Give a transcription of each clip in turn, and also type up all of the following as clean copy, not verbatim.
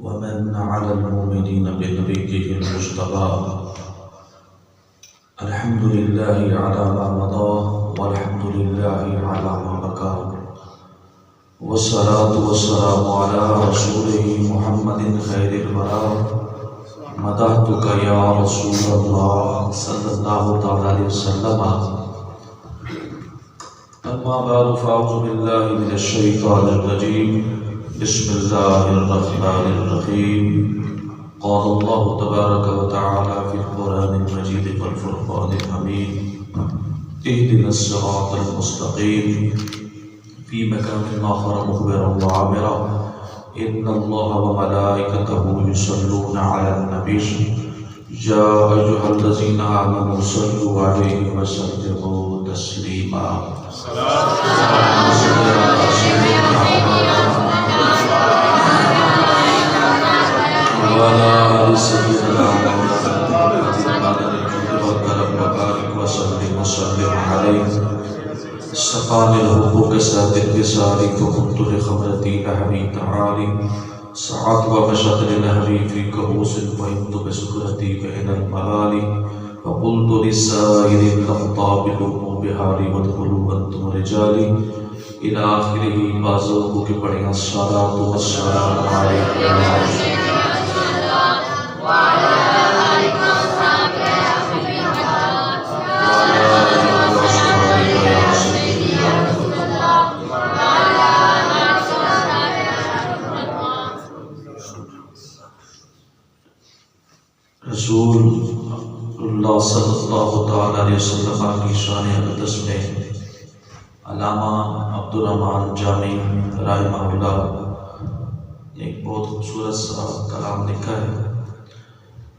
ومن على المؤمنين بنبيه المجتبى. الحمد لله على ما مضى والحمد لله على ما بقى، والصلاة والسلام على رسوله محمد خير الورى. مدحتك يا رسول الله صلى الله عليه وسلم. أما بعد فأعوذ بالله من الشيطان الرجيم. بسم الله الرحمن الرحيم. قال الله تبارك وتعالى في القرآن المجيد والفرقان الحميد: اهدنا الصراط المستقيم. في مكان آخر مخبرا وعامرا: إن الله وملائكته يصلون على النبي يا أيها الذين آمنوا صلوا عليه وسلموا تسليما. وعلى آل سيدنا محمد وبارك وسلم عليه. سقاني الحب كساد الكسار فكنت لخمرتي نهري تعالي. سعت ومشت لنهري في كؤوس فهمت بسكرتي بين الملالي. فقلت للسائر الأخطاب لقوا بحالي وادخلوا أنتم رجالي. إلى آخره. بازو کے پڑھیں الصلاة والسلام علیکم یا رسول اللہ وعلى آلك وصحبك يا حبيب الله وعلى آلك وصحبك يا سيدي يا رسول الله وعلى آلك وصحبك يا رسول الله. رسول اللہ صلی اللہ تعالی علیہ وسلم کی شان اقدس میں علامہ عبدالرحمن جامی رحمہ اللہ نے ایک بہت خوبصورت سا کلام لکھا ہے.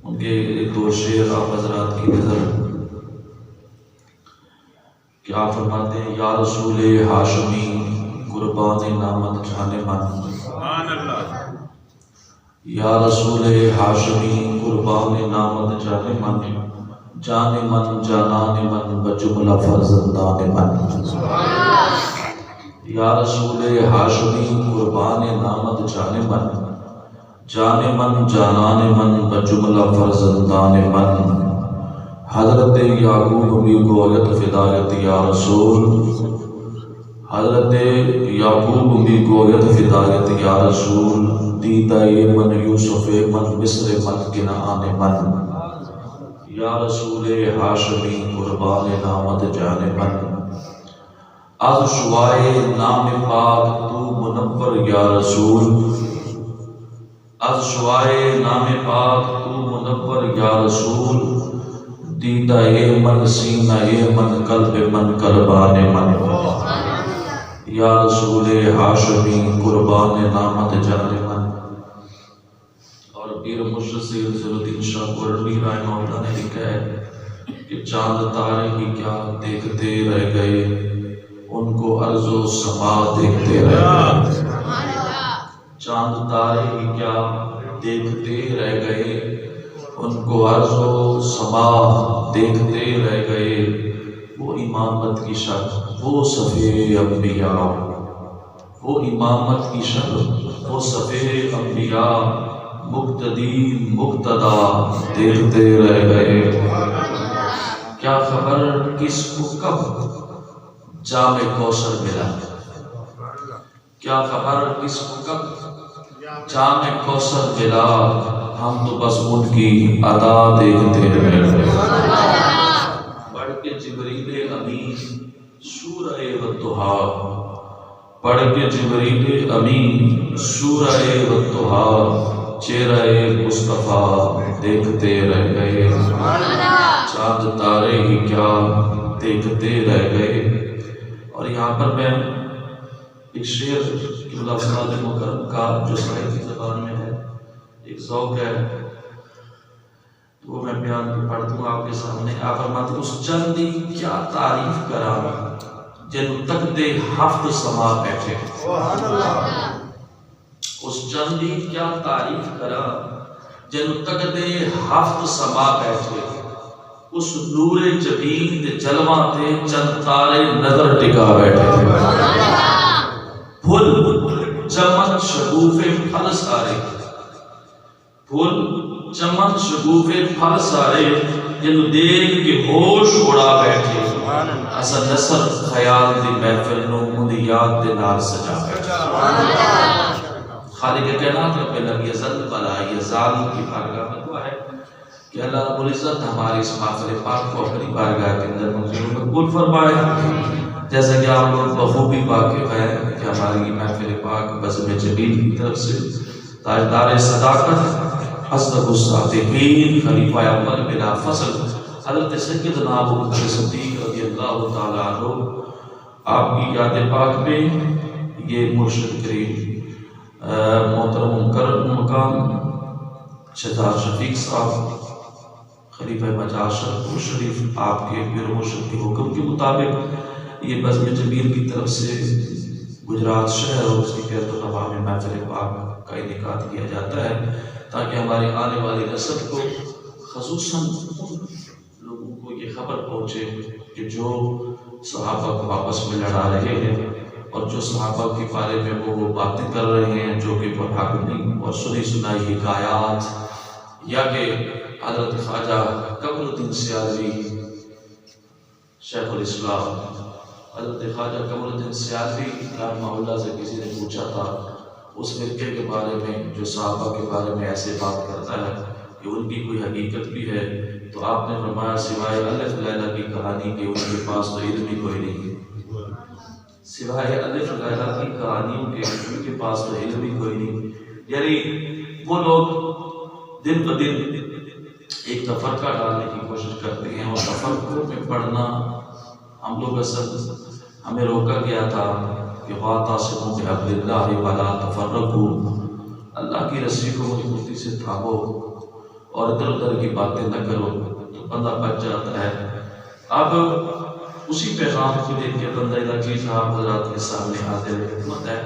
ان کے دو شعر آپ حضرات کی نظر کیا فرماتے ہیں: یا رسول ہاشمی قربان نامت جانے من. یا رسول ہاشمی قربان نامت جانے من. جانے من جانان من بجملہ فرزندان من. یا رسول ہاشمی قربان نامت جانے من. جانے من جانان من بجملہ فرزندان من. حضرت یعقوب بھی گویت فدایت یا رسول. حضرت یعقوب بھی گویت فدایت یا رسول. دیدہ من یوسف من مصر من کنعان من. یا رسول ہاشمی قربان نامت جانے من. از شوائے نام پاک تو منور یا رسول. از شوائے نام پاک تو منور یا رسول. دیدہ من سینہ من قلب من قربان من. یا رسول ہاشمی قربان نامت جانے من. اور پیر مرشد سید ضیاءالدین شاہ قرنی رحمہ اللہ نے لکھا ہے کہ چاند تارے ہی کیا دیکھتے رہ گئے، ان کو ارض و سما دیکھتے رہ گئے. چاند تارے ہی کیا دیکھتے رہ گئے، ان کو ارض و سما دیکھتے رہ گئے. وہ امامت کی شک، وہ صفِ انبیاء، وہ امامت کی شک، وہ صفِ انبیاء، مقتدی مقتدا دیکھتے رہ گئے. کیا خبر کس کو کب جام کوثر ملا. کیا خبر کس کو کب جام کوثر ملا. ہم تو بس ان کی ادا دیکھتے رہ گئے. پڑھ کے جبریل امین سورہ والضحیٰ. پڑھ کے جبریل امین سورہ والضحیٰ. چہرہ مصطفیٰ دیکھتے رہ گئے. چاند تارے ہی کیا دیکھتے رہ گئے. اور یہاں پر میں ایک شعر قبلہ استاد مکرم کا جو سائے کی زبان میں ہے، ایک ذوق ہے، تو وہ میں بیان پڑھ دوں آپ کے سامنے. آپ فرماتے ہیں: اس چندی کیا تعریف کرا جن تک دے ہفت سما بیٹھے. اس چندی کیا تعریف کرا جن تک دے ہفت سما بیٹھے. اس نور جبین جلواں تے چند تارے نظر ٹکا بیٹھے. پھل چمن شگوف پھل سارے پھول چمن شگوفے پھل سارے جنو دیکھ کے ہوش اڑا بیٹھے اسا نصر خیال دی محفل نو مندی یاد دے نال سجا بیٹھے خالق کائنات رب لم یزل ولا یزال کی بارگاہ میں دعا ہے کہ اللہ رب العزت ہماری اس محفل پاک کو اپنی بارگاہ کے اندر منظور مقبول فرمائے. جیسا کہ آپ لوگ بخوبی واقف ہے کہ ہماری محفل پاک بزم جمیل کی طرف سے تاجدار صداقت حضرت الصادقین خلیفہ اول بلا فصل حضرت سیدنا ابو بکر صدیق رضی اللہ تعالی عنہ آپ کی یاد پاک میں یہ مرشد کریم محترم مکرم مقام شہزاد شفیق صاحب خلیفہ مجاز شرف شریف آپ کے پیر مرشد کے حکم کے مطابق یہ بزم جمیل کی طرف سے گجرات شہر اور اس کی کیرت و نواح میں محفل پاک کا انعقاد کیا جاتا ہے تاکہ ہماری آنے والی نسل کو خصوصاً لوگوں کو یہ خبر پہنچے کہ جو صحابہ کو آپس میں لڑا رہے ہیں اور جو صحابہ کے بارے میں وہ باتیں کر رہے ہیں جو کہ پرحقنی اور سنی سنائی حکایات یا کہ حضرت خواجہ قمر الدین سیالوی شیخ الاسلام حضرت خواجہ قمر الدین سیالوی رحمہ اللہ سے کسی نے پوچھا تھا اس فرقے کے بارے میں جو صحابہ کے بارے میں ایسے بات کرتا ہے کہ ان کی کوئی حقیقت بھی ہے تو آپ نے فرمایا سوائے الف لیلہ کی کہانی کہ ان کے پاس تو علم ہی کوئی نہیں سوائے الف لیلہ کی کہانیوں کے ان کے پاس تو علم ہی کوئی نہیں. یعنی وہ لوگ دن بہ دن ایک تفرقہ ڈالنے کی کوشش کرتے ہیں اور تفرقوں میں پڑھنا ہم لوگ اصل ہمیں روکا گیا تھا کہ واعتصموا بحبل اللہ ولا تفرقوا اللہ کی رسی کو مضبوطی سے تھامو اور ادھر ادھر کی باتیں نہ کرو تو بندہ بچ جاتا ہے. اب اسی پیغام کو لے کے بندہ الہی صاحب حضرات کے سامنے حاضر خدمت ہے.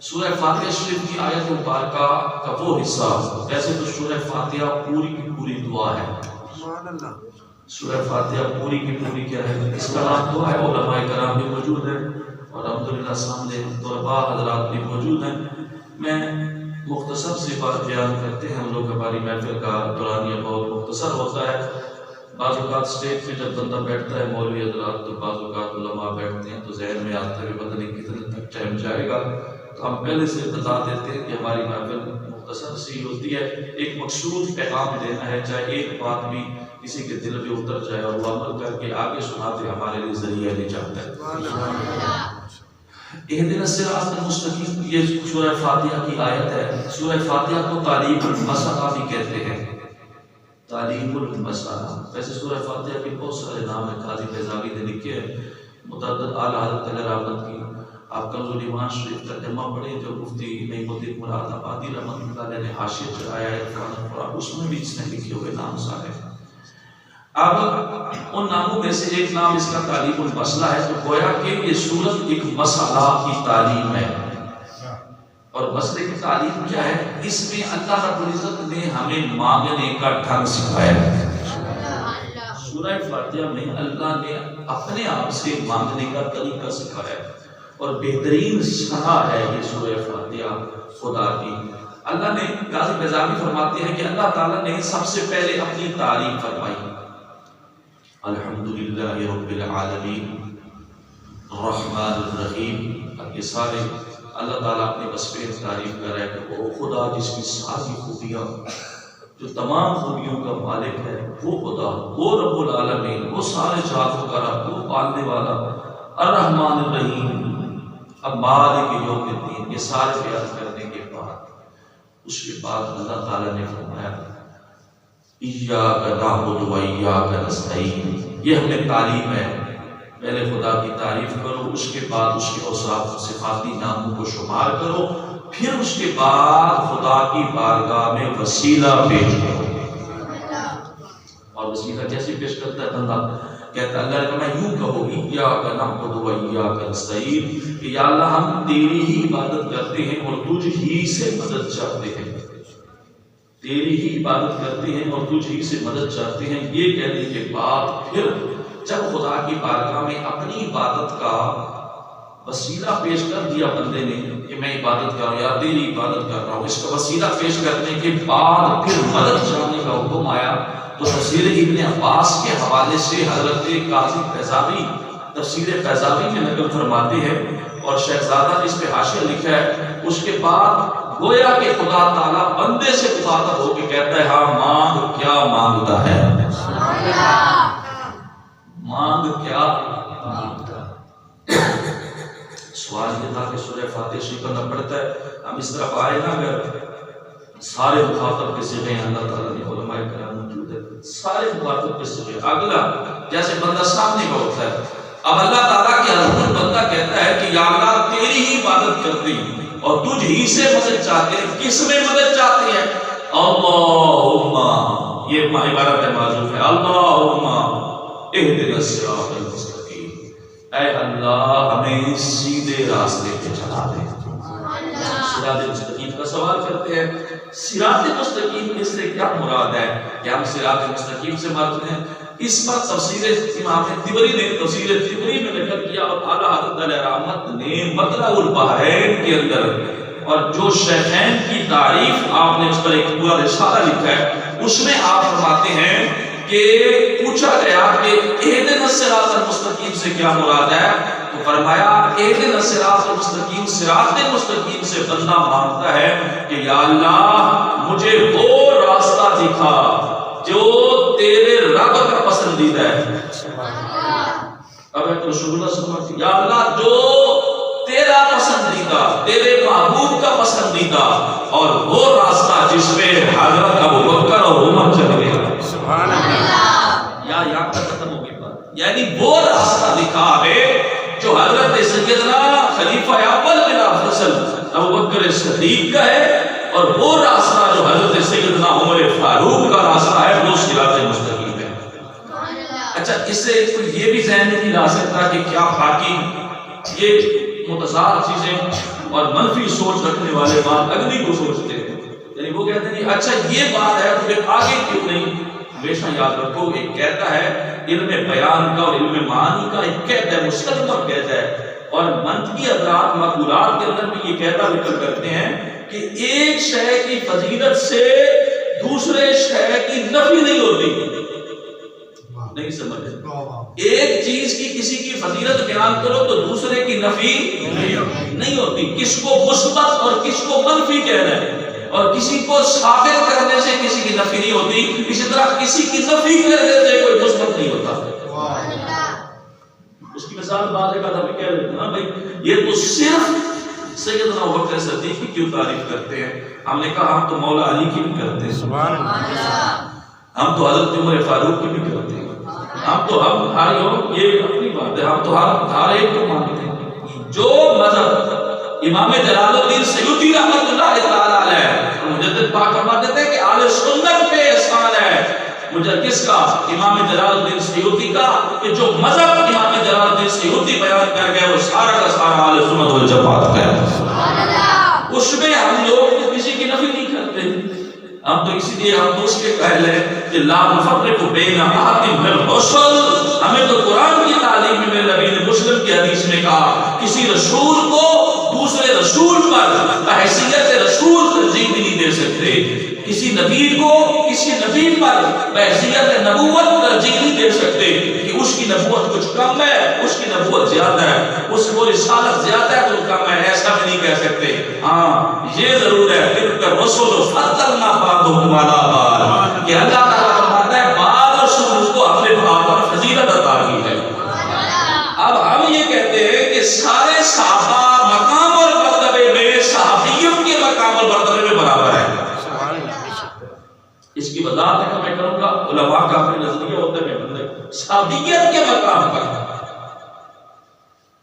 سورہ فاتحہ شریف کی آیت مبارکہ کا وہ حصہ ویسے تو سورہ فاتحہ پوری کی پوری دعا ہے. سورہ فاتحہ پوری کی پوری کیا ہے اس کا نام دعا ہے. علماء کرام بھی موجود ہیں اور الحمدللہ سامنے طلباء حضرات بھی موجود ہیں. میں مختصر سی بات بیان کرتے ہیں. ہم لوگ ہماری محفل کا دورانیہ بہت مختصر ہوتا ہے. بعض اوقات اسٹیج پہ جب بندہ بیٹھتا ہے مولوی حضرات تو بعض اوقات علماء بیٹھتے ہیں تو ذہن میں آتا ہے کہ پتہ نہیں کتنے تک ٹائم جائے گا تو ہم پہلے سے بتا دیتے ہیں کہ ہماری محفل مختصر سی ہوتی ہے. ایک مقصود پیغام دینا ہے چاہے ایک بات بھی کسی کے دل میں اتر جائے اور وہ عمل کر کے آگے سناتے ہمارے لیے ذریعہ نجات ہے. اہدنا الصراط المستقیم یہ سورہ فاتحہ کی آیت ہے. سورہ فاتحہ کو تعلیم المسألہ بھی کہتے ہیں. تعلیم المسألہ ویسے سورہ فاتحہ کے بہت سارے نام ہیں. قاضی بیضاوی نے لکھے ہیں متعدد اعلیٰ حضرت علیہ رحمت کی. آپ کنز الایمان شریف ترجمہ پڑھیں جو مفتی نعیم الدین مراد آبادی رحمۃ اللہ علیہ نے حاشیہ چڑھایا ہے عرفان القرآن اس میں بھی اس نے لکھے ہوئے نام سارے. اب ان ناموں میں سے ایک نام اس کا تعلیم المسئلہ ہے. تو گویا کہ یہ سورت ایک مسئلہ کی تعلیم ہے. اور مسئلے کی تعلیم کیا ہے؟ اس میں اللہ رب العزت نے ہمیں مانگنے کا ڈھنگ سکھایا ہے. سورہ فاتحہ میں اللہ نے اپنے آپ سے مانگنے کا طریقہ سکھایا ہے اور بہترین سنا ہے یہ سورہ فاتحہ خدا کی. اللہ نے قاضی بیضاوی فرماتے ہیں کہ اللہ تعالیٰ نے سب سے پہلے اپنی تعریف فرمائی. الحمدللہ رب العالمین الرحمن الرحیم. اب یہ سارے اللہ تعالیٰ اپنی وصف تعریف کر رہے ہیں کہ وہ خدا جس کی ساری خوبیاں جو تمام خوبیوں کا مالک ہے وہ خدا وہ رب العالمین وہ سارے جہاتوں کا رب وہ پالنے والا الرحمن الرحیم. اب مالک یوم الدین یہ سارے بیان کرنے کے بعد اس کے بعد اللہ تعالیٰ نے فرمایا ایاک نعبد و ایاک نستعین. یہ ہمیں تعلیم ہے. پہلے خدا کی تعریف کرو اس کے بعد اس کے اوصاف صفاتی ناموں کو شمار کرو پھر اس کے بعد خدا کی بارگاہ میں وسیلہ پیش کرو. اور وسیلہ کیسے پیش کرتا ہے بندہ کہتا ہے اللہ کہ میں یوں کہو ایاک نعبد و ایاک نستعین کہ یا اللہ ہم تیری ہی عبادت کرتے ہیں اور تجھ ہی سے مدد چاہتے ہیں. تیری ہی عبادت کرتے ہیں اور تجھ ہی سے مدد چاہتے ہیں. یہ کہنے کے بعد پھر جب خدا کی بارگاہ میں اپنی عبادت کا وسیلہ پیش کر دیا بندے نے کہ میں عبادت کر رہا ہوں یا تیری عبادت کر رہا ہوں، اس کا وسیلہ پیش کرنے کے بعد پھر مدد چاہنے کا حکم آیا تو تفسیر ابن عباس کے حوالے سے حضرت قاضی فیضاوی تفسیر فیضاوی میں نقل فرماتے ہیں اور شہزادہ نے اس پہ حاشیہ لکھا ہے، اس کے بعد گویا کہ خدا تعالیٰ بندے سے مخاطب ہو کے کہتا ہے ہاں مانگ کیا مانگتا ہے، مانگ کیا مانگتا ہے۔ سوال یہ تھا کہ سورہ فاتحہ شریف کرنا پڑتا ہے، ہم اس طرف آئے نا اگر سارے مخاطب کے صیغے اللہ تعالیٰ نے علماء کرام موجود ہے، سارے مخاطب کے صیغے، اگلا جیسے بندہ سامنے کا ہوتا ہے، اب اللہ تعالیٰ کی حضور بندہ کہتا ہے کہ یا اللہ تیری ہی عبادت کرتے ہیں اور تجھ ہی سے مدد چاہتے ہیں، کس میں مدد چاہتے ہیں؟ اللہم، یہ عبارت ہے معذوف ہے، اللہم اہدنا الصراط المستقیم، اے اللہ ہمیں سیدھے راستے پہ چلا دے۔ صراط مستقیم کا سوال کرتے ہیں، صراط مستقیم اس سے کیا مراد ہے کہ ہم صراط مستقیم سے مراد ہیں؟ اس پر تفسیر امام طبری نے تفسیر طبری میں نقل کیا اور اعلیٰ حضرت علیہ رحمت نے مطلع البحرین کے اندر اور جو شیخین کی تعریف آپ نے اس پر ایک پورا رسالہ لکھا ہے، اس میں آپ فرماتے ہیں کہ پوچھا گیا کہ اہدنا الصراط المستقیم سے کیا مراد ہے، تو فرمایا اہدنا الصراط المستقیم، صراط مستقیم سے بندہ مانگتا ہے کہ یا اللہ مجھے وہ راستہ دکھا جو تیرے رب کا پسندیدہ ہے۔ اب ایک رسول اللہ صلی اللہ علیہ وسلم، یا اللہ جو تیرا پسندیدہ، تیرے محبوب کا پسندیدہ، اور وہ راستہ جس میں حضرت ابوبکر اور عمر چل گئے، سبحان اللہ، یا یہاں کا ختم ہو گئی بات، یعنی وہ راستہ دکھا ہمیں جو حضرت سیدنا خلیفہ اول بلا فصل ابوبکر صدیق کا ہے، اور وہ راستہ جو حضرت سیدنا عمر فاروق کا راستہ ہے وہ صراط مستقیم ہے۔ اچھا اس سے یہ بھی ذہن میں نہیں لا سکتا کہ کیا باقی یہ متضاد چیزیں اور منفی سوچ رکھنے والے بات اگلی کو سوچتے ہیں، یعنی وہ کہتے ہیں اچھا یہ بات ہے تو پھر آگے کیوں نہیں؟ ہمیشہ یاد رکھو، ایک کہتا ہے علم بیان کا اور علم معانی کا ایک کہتا ہے، مسلم کہتا ہے، اور منطقی حضرات مقولات کے اندر بھی یہ کہتا ذکر کرتے ہیں کہ ایک شے کی فضیلت سے دوسرے شے کی نفی نہیں ہوتی، نہیں سمجھے؟ ایک چیز کی کسی کی فضیلت بیان کرو تو دوسرے کی نفی نہیں ہوتی، کس کو مثبت اور کس کو منفی کہنا ہے، اور کسی کو ثابت کرنے سے کسی کی نفی نہیں ہوتی، اسی طرح کسی کی نفی کرنے سے کوئی مثبت نہیں ہوتا۔ اس کی مثال بعض ایک آدمی کہہ لیتے ہیں بھائی یہ تو صرف سیدنا ابوبکر صدیق کی کیوں تعریف کرتے ہیں؟ ہم نے کہا ہم تو مولا علی کی بھی کرتے ہیں، سبحان اللہ، ہم تو حضرت عمر فاروق کی بھی کرتے ہیں، ہم ہر یوم، یہ اپنی بات ہے، ہم تو ہر ایک کو مانتے ہیں۔ جو مذہب امام جلال الدین سیوطی رحمۃ اللہ تعالی علیہ مجدد پاک فرماتے تھے کہ اہل سنت پہ احسان ہے، کس کا؟ امام جلال الدین سیوطی کا، کہ جو مذہب امام جلال الدین سیوطی بیان کر گئے وہ سارا کا سارا اہل سنت والجماعت کا ہے، اس میں ہم لوگ کسی کی نفی نہیں کرتے، ہم تو اسی لیے ہم تو اس کے قائل ہیں کہ لا نفرق بین احد من الرسل، ہمیں تو قرآن کی تعلیم میں نبی نے مسلم کی حدیث میں کہا کسی رسول کو دوسرے رسول پر بحیثیت رسول ترجیح بھی نہیں دے سکتے، کسی نبی کو کسی نبی پر بحیثیت نبوت ترجیح نہیں دے سکتے کہ اس کی نبوت کچھ کم ہے، اس کی نبوت زیادہ ہے، اس کو رسالت زیادہ ہے تو کم ہے، ایسا بھی نہیں کہہ سکتے۔ ہاں یہ ضرور ہے تلک الرسل فضلنا بعضهم علی بعض، کہ اللہ تعالیٰ فرماتا ہے بعض رسول کو اپنے بعض پر فضیلت عطا کی ہے۔ اب ہم یہ کہتے ہیں کہ سارے صحابہ مقام اور مرتبے میں صحابیت کے مقام اور مرتبے میں برابر ہے۔ اس کی وضاحت ہے میں کروں گا، علماء کا اپنے نظریے ہوتے ہیں بندے صحابیت کے مقام پر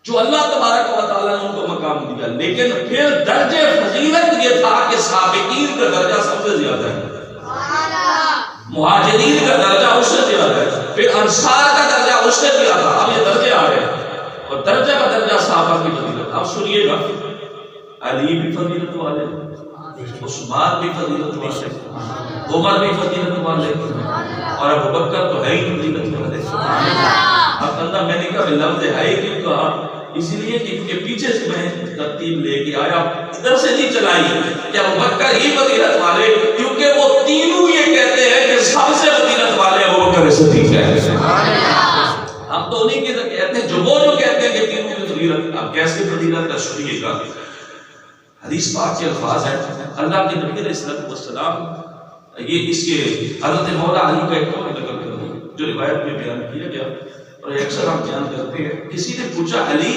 جو اللہ تبارک و تعالیٰ نے ان کو مقام دیا، لیکن پھر درجہ فضیلت یہ تھا کہ سابقین کا درجہ سب سے زیادہ ہے، مہاجرین کا درجہ اس سے زیادہ ہے، پھر انصار کا درجہ اس سے زیادہ، اب یہ درجے آ رہے ہیں اور درجہ کا درجہ صحابہ کی فضیلت۔ اب سنیے گا، علی بھی فضیلت والے، عثمان بھی فضیلت والے، عمر بھی فضیلت والے، اور ابوبکر تو ہے ہی فضیلت والے۔ اب اللہ میں نے کہا لفظ ہے کیوں کہا؟ اسی لیے کہ پیچھے سے میں ترتیب لے کے آیا، ادھر سے نہیں چلائی کہ ابو بکر ہی فضیلت والے، کیونکہ وہ تینوں یہ کہتے ہیں کہ سب سے فضیلت والے ابو بکر صدیق ہیں۔ ہم تو انہیں کی کہتے ہیں جو کہتے ہیں کہ تینوں کی فضیلت، اب کیسے فضیلت ہے سنیے گا۔ حدیث پاک کے الفاظ ہیں، اللہ کے نبی علیہ السلام، یہ اس کے حضرت مولا علی کا ایک قول نقل کرتے ہیں جو روایت میں بیان کیا گیا، اور اکثر ہم بیان کرتے ہیں۔ کسی نے پوچھا علی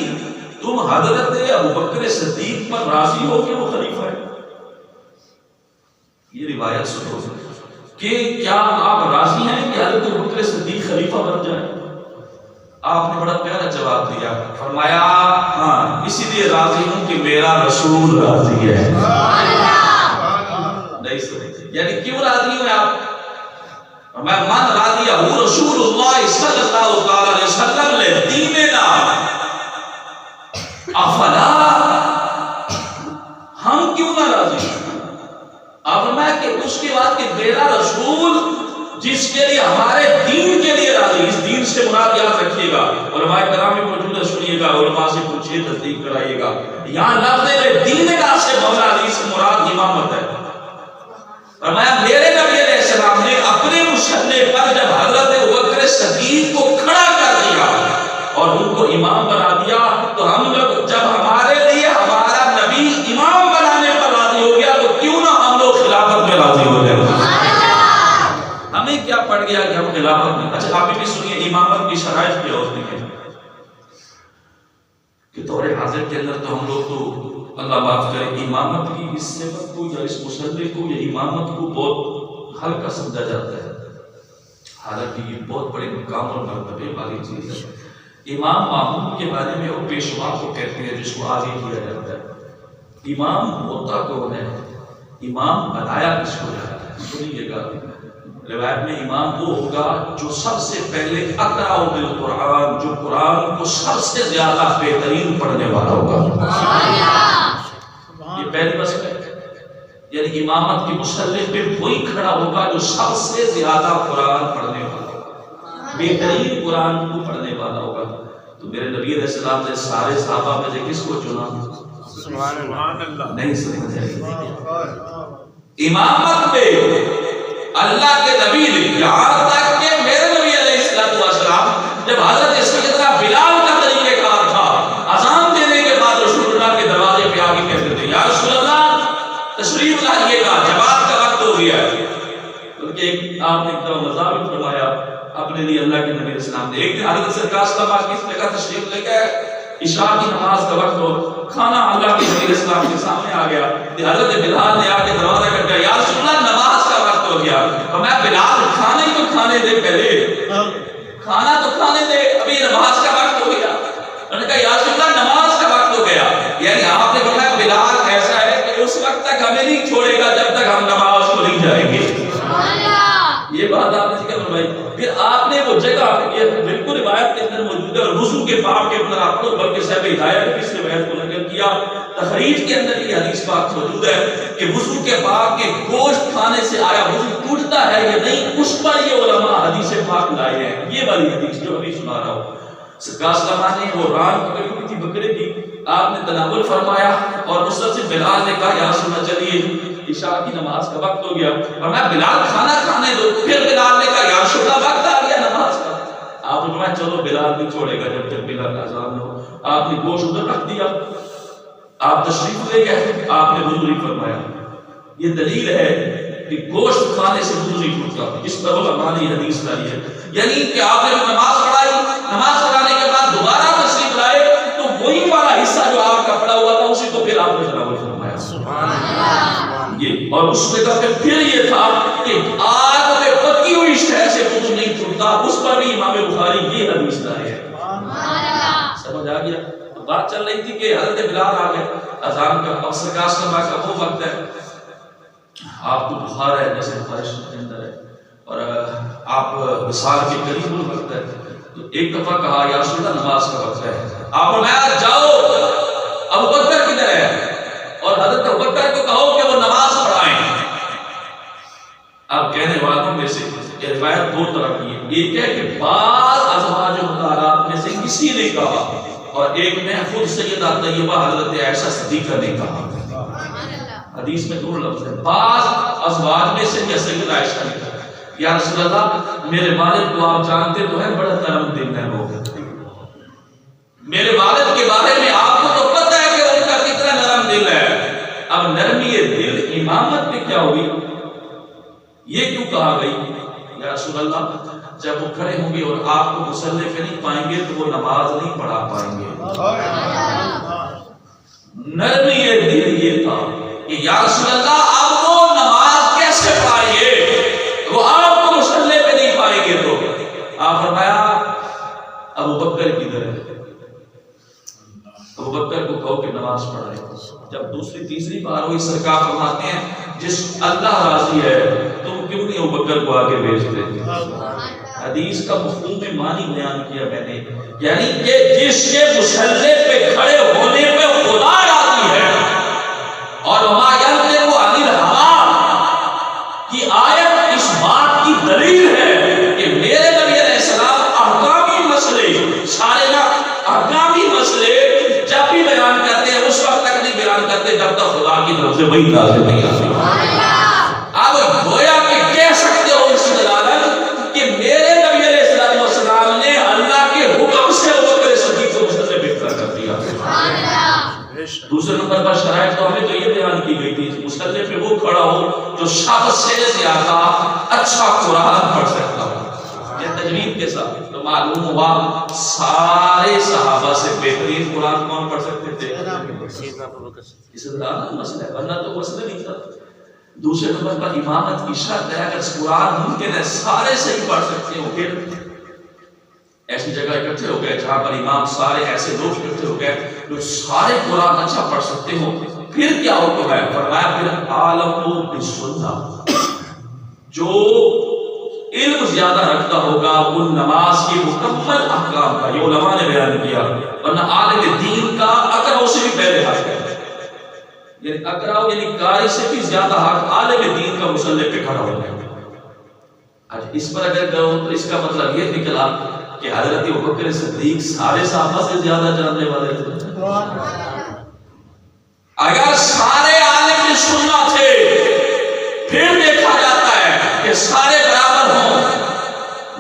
تم حضرت ابو بکر صدیق پر راضی ہو کہ وہ خلیفہ ہے؟ یہ روایت سنو کہ کیا آپ راضی ہیں کہ حضرت ابو بکر صدیق خلیفہ بن جائے؟ آپ نے بڑا پیارا جواب دیا، فرمایا ہاں اسی لیے راضی ہوں کہ میرا رسول راضی ہے۔ نہیں سنے، یعنی کیوں راضی ہوئے آپ؟ میں من راضی ہوں رسول اللہ صلی اللہ علیہ وسلم لے دیننا افلا، ہم کیوں نہ راضی ہیں؟ اب میں کہ اس کے بعد کہ میرا رسول جس کے لیے ہمارے دین کے لیے راضی، اس دین سے مراد یاد رکھیے گا، علماء کرام میں موجود ہے، سنیے گا، علماء سے پوچھئے تصدیق کرائیے گا، یہاں لفظ دین کا سے مولا علی سے مراد امامت ہے۔ فرمایا میرے نبی علیہ السلام نے اپنے مسلح پر جب حضرت ابوبکر صدیق کو کھڑا کر دیا اور ان کو امام بنا دیا، تو ہم لوگ جب ہمارے لیے ہمارا نبی امام بنانے پر راضی ہو گیا تو کیوں نہ ہم لوگ خلافت میں راضی ہو جائیں؟ ہمیں کیا پڑ گیا کہ ہم خلافت میں؟ اچھا آپ بھی سنیے امامت کی شرائط کیا ہوتی ہے کہ دور حاضر کے اندر تو ہم لوگ تو اللہ معاف کرے امامت کی اس صفت کو یا اس مسئلے کو یا امامت کو بہت ہلکا سمجھا جاتا ہے، حالانکہ یہ بہت بڑے مقام اور مرتبے والی چیز ہے۔ امام مامون کے بارے میں وہ پیشوا کو کہتے ہیں جس کو آگے کیا جاتا ہے۔ امام ہوتا کون ہے؟ امام بنایا کس کو جاتا ہے؟ سنیے گا، روایت میں امام وہ ہوگا جو سب سے پہلے اقرأ بالقرآن، جو قرآن کو سب سے زیادہ بہترین پڑھنے والا ہوگا۔ یہ پہلی بات ہے، یعنی امامت کی مسلح پہ وہی کھڑا ہوگا جو سب سے زیادہ قرآن پڑھنے والا ہوگا، بہترین قرآن کو پڑھنے والا ہوگا۔ تو میرے نبی علیہ السلام نے سارے صحابہ میں سے کس کو چنا؟ سبحان اللہ، نہیں سمجھ آئی؟ امامت پہ اللہ کے نبی نے، یہاں تک کہ میرے نبی علیہ السلام جب حضرت سیدنا بلال کا طریقہ کار تھا، اذان دینے کے بعد رسول اللہ کے دروازے پہ آگے کہتے تھے یا رسول اللہ تشریف لائیے گا، جماعت کا وقت ہو گیا ہے۔ بلکہ آپ نے ایک دفعہ مزاح بھی فرمایا اپنے لیے اللہ کے نبی علیہ السلام نے، ایک دن حضرت سرکار صلی اللہ علیہ وسلم کی جگہ تشریف لے گئے، عشاء کی نماز کا وقت ہو، کھانا اللہ کے نبی علیہ السلام کے سامنے آ گیا، حضرت بلال نے آ کے دروازہ کھٹکایا، یا رسول اللہ نماز کا وقت ہو گیا۔ اور میں بلال کھانے تو کھانے دے، پہلے کھانا تو کھانے دے، ابھی نماز کا وقت ہو گیا۔ انہوں نے کہا یا رسول اللہ نماز کا وقت ہو گیا، یعنی آپ نے فرمایا بلال ایسا ہے کہ اس وقت تک ہمیں نہیں چھوڑے گا جب تک ہم نماز کو نہیں جائیں گے۔ یہ بات آپ نے ذکر فرمائی۔ پھر آپ نے وہ جگہ، یہ بالکل روایت کے اندر موجود ہے، اور وضو کے باب کے اندر آپ کو بلکہ صاحب ہدایت کی اس روایت کو نقل کیا، تخریج کے اندر یہ حدیث پاک موجود ہے کہ وضو کے باب کے گوشت کھانے سے آیا وضو ٹوٹتا ہے یا نہیں، اس پر یہ علماء حدیث پاک لائے ہیں۔ یہ والی حدیث جو ابھی سنا رہا ہوں، سرکار صلی اللہ علیہ وسلم نے وہ ران پکڑی ہوئی تھی بکرے کی، آپ نے تناول فرمایا اور اس سے بلال نے کہا یا رسول اللہ چلیے عشاء کی نماز کا وقت ہو گیا، اور میں بلال کھانا کھانے دو۔ پھر بلال نے کہا یا رسول اللہ وقت آ گیا نماز کا۔ آپ نے فرمایا چلو بلال نہیں چھوڑے گا جب تک بلال اذان ہو۔ آپ نے گوشت ادھر رکھ دیا، آپ تشریف لے گئے، آپ نے وضو نہیں فرمایا۔ یہ دلیل ہے کہ گوشت کھانے سے وضو نہیں ٹوٹتا، اس پر علماء نے حدیث لائی ہے، یعنی کہ آپ نے نماز پڑھائی، نماز پڑھانے کے بعد دوبارہ تشریف لائے تو وہی والا حصہ جو آپ کا پڑا ہوا تھا اسی کو پھر آپ نے تناول فرمایا۔ سبحان اللہ۔ یہ اور اس جگہ پہ پھر یہ تھا کہ آگ میں پکی ہوئی شے سے وضو نہیں ٹوٹتا، اس پر بھی امام بخاری یہ حدیث لائے ہیں۔ سمجھ آ گیا؟ بات چل رہی تھی کہ حضرت بلال آ گئے، اذان کا اب سرکار صلی اللہ علیہ وسلم کا وہ وقت ہے، آپ کو بخار ہے جیسے بخار شریف کے اندر ہے، اور آپ وصال کے قریب الوقت ہے، تو ایک دفعہ کہا یا رسول اللہ نماز کا وقت ہے، آپ فرمایا جاؤ ابو بکر کدھر ہے اور حضرت ابو بکر کو کہو کہ وہ نماز پڑھائیں۔ اب کہنے والوں میں سے یہ روایت دو طرح کی ہے، ایک ہے کہ بعض ازواج مطہرات میں سے کسی نے کہا اور ایک میں خود سیدہ طیبہ حضرت عائشہ صدیقہ نے کہا. حدیث میں 2 لفظ ہیں. بعض ازواج میں سے یا سیدہ عائشہ نے کہا یا رسول اللہ میرے والد کو آپ جانتے تو ہیں بڑا نرم دل ہے وہ. میرے والد کے بارے میں آپ کو تو پتہ ہے کہ ان کا کتنا نرم دل ہے. اب نرمی دل امامت میں کیا ہوئی؟ یہ کیوں کہا گئی یا رسول اللہ جب وہ کھڑے ہوں گے اور آپ کو مصلی پہ نہیں پائیں گے تو وہ نماز نہیں پڑھا پائیں گے. نرمی دل یہ تھا کہ یا رسول اللہ آپ وہ نماز کیسے پائیں گے، وہ آپ کو مصلی پہ نہیں پائیں گے. تو آپ فرمایا ابو بکر کدھر ہے؟ ابو بکر کو کہو کہ نماز پڑھائے. جب دوسری تیسری بار ہوئی سرکار فرماتے ہیں جس اللہ راضی ہے تم کیوں نہیں ابو بکر کو آگے بھیجتے؟ حدیث کا مفہوم معنی بیان کیا میں نے، یعنی کہ جس کے مصلی پہ کھڑے ہونے پہ خدا راضی ہے. اور وما ينطق عن الهوى کی آیت اس بات کی دلیل ہے کہ میرے نبی علیہ السلام احکامی مسئلے سارے نا احکامی مسئلے جب بھی بیان کرتے ہیں اس وقت تک نہیں بیان کرتے جب تک خدا کی طرف سے وحی نازل نہیں آتی. اب گویا کہ کہہ سکتے ہو اس دلالت کہ میرے نبی علیہ السلام نے اللہ کے حکم سے ابو بکر صدیق کو مصلی پہ کھڑا کر دیا. دوسرے نمبر پر شرائط تو ہمیں تو یہ بیان کی گئی تھی مصلی پہ وہ کھڑا ہو جو سب سے زیادہ اچھا قرآن پڑھ سکتا ہو. یہ تجوید کے ساتھ تو معلوم ہوا سارے صحابہ سے بہترین قرآن کون پڑھ سکتے تھے؟ اس دلالت مسئلہ ہے، ورنہ تو مسئلہ نہیں تھا. دوسرے نمبر پر امامت کی شرط ہے اگر قرآن ممکن ہے سارے صحیح پڑھ سکتے ہو. پھر ایسی جگہ اکٹھے ہو گئے جہاں پر امام سارے ایسے لوگ اکٹھے ہو گئے جو سارے قرآن اچھا پڑھ سکتے ہو، پھر کیا حکم ہے؟ فرمایا پھر عالم بالسنہ، جو علم زیادہ رکھتا ہوگا وہ نماز کی مکمل احکام کا، یہ علماء نے بیان کیا، ورنہ عالم دین کا اقرا سے بھی پہلے حق ہے. یعنی اقرا یعنی قاری سے بھی زیادہ حق عالم دین کا مصلی پہ کھڑا ہوگا. اس پر اگر کہو تو اس کا مطلب یہ نکلا کہ حضرت ابوبکر صدیق سارے صحابہ سے زیادہ جاننے والے تھے. اگر سارے عالم سننا تھے پھر دیکھا جاتا ہے کہ سارے برابر ہوں.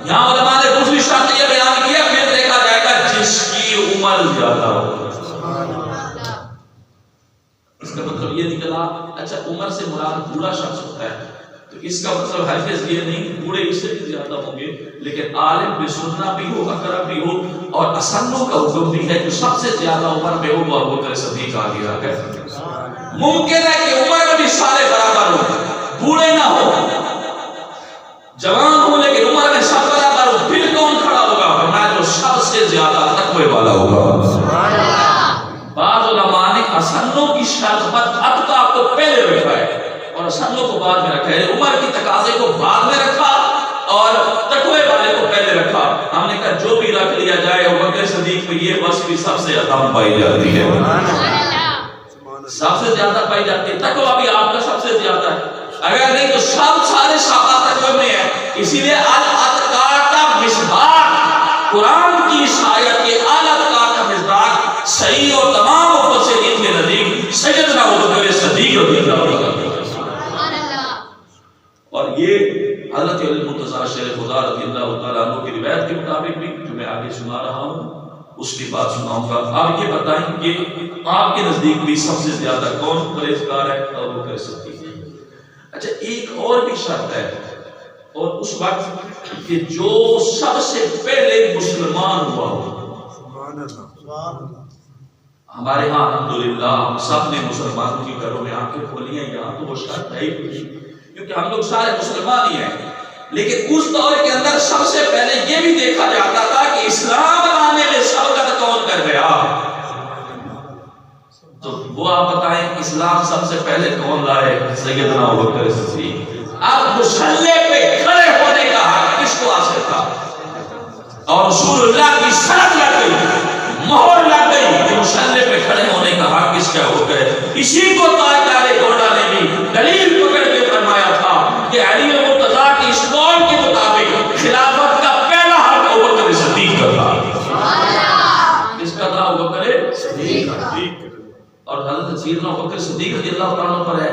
یہاں علماء نے دوسری شرط یہ بیان کیا پھر دیکھا جائے گا جس کی عمر زیادہ ہو. اس کا مطلب یہ نکلا اچھا عمر سے مراد بوڑھا شخص ہوتا ہے تو اس کا مطلب ہرگز یہ نہیں بوڑھے اس سے بھی زیادہ ہوں گے، لیکن عالم بھی سننا بھی ہو اقرا بھی ہو. اور اسنوں کا حکم بھی ہے جو سب سے زیادہ عمر میں ہو وہ ابو بکر صدیق آ گیا ہے. ممکن ہے کہ عمر میں بھی سارے برابر ہو، بوڑھے نہ ہو، جوان ہو لیکن عمر میں سب برابر ہو، پھر کون کھڑا ہوگا؟ فرمایا جو سب سے زیادہ تقوی والا ہوگا. بعض علماء نے اسنوں کی شرط پر اتقا کو پہلے رکھا ہے اور اسنوں کو بعد میں رکھا ہے. عمر کی تقاضے کو بعد میں رکھا اور تقوی والے کو پہلے رکھا. ہم نے کہا جو بھی رکھ لیا جائے ابو بکر صدیق میں یہ وصف بھی سب سے عظیم پائی جاتی ہے، سب سے زیادہ پائی جاتی ہے. تقوی بھی آپ کا سب سے زیادہ ہے، اگر نہیں تو سب سارے صحابہ تقوی میں ہیں. اسی لیے الاتقا کا مصداق قرآن کی اس آیت کے الاتقا کا مصداق صحیح اور تمام مفسرین کے نزدیک سیدنا ابو بکر صدیق رضی اللہ عنہ. اور یہ حضرت علی المرتضیٰ شیخ خدا رضی اللہ تعالیٰ عنہ کی روایت کے مطابق بھی جو میں آگے سنا رہا ہوں اس کی بات سناؤں گا. آپ یہ بتائیں کہ آپ کے نزدیک بھی سب سے زیادہ کون پرہیزگار ہے؟ ابو بکر صدیق. اچھا ایک اور بھی شرط ہے اور اس وقت کہ جو سب سے پہلے مسلمان ہوا ہو. ہمارے ہاں الحمدللہ ہم سب نے مسلمانوں کی گھروں میں آنکھیں کھولی ہیں، یہاں تو وہ شرط ہے کیونکہ ہم لوگ سارے مسلمان ہی ہیں. لیکن اس دور کے اندر سب سے پہلے یہ بھی دیکھا جاتا تھا کہ اسلام لانے میں سبقت کون کر گیا. تو وہ آپ بتائیں اسلام سب سے پہلے کون لائے؟ سیدنا ابوبکر صدیق. اب مصلی پہ کھڑے ہونے کا حق کس کو حاصل تھا؟ اور رسول اللہ کی سند لگ گئی، مہر لگ گئی کہ مصلی پہ کھڑے ہونے کا حق کس کا ہو گئے. اسی کو تاجدار گوڑا نے بھی دلیل پکڑ کے فرمایا تھا کہ علی المرتضیٰ کی اس قول کے مطابق خلافت کا پہلا حق ابوبکر صدیق کا تھا. اس کا تھا ابوبکر سیدنا ابوبکر صدیق رضی اللہ تعالیٰ پر ہے.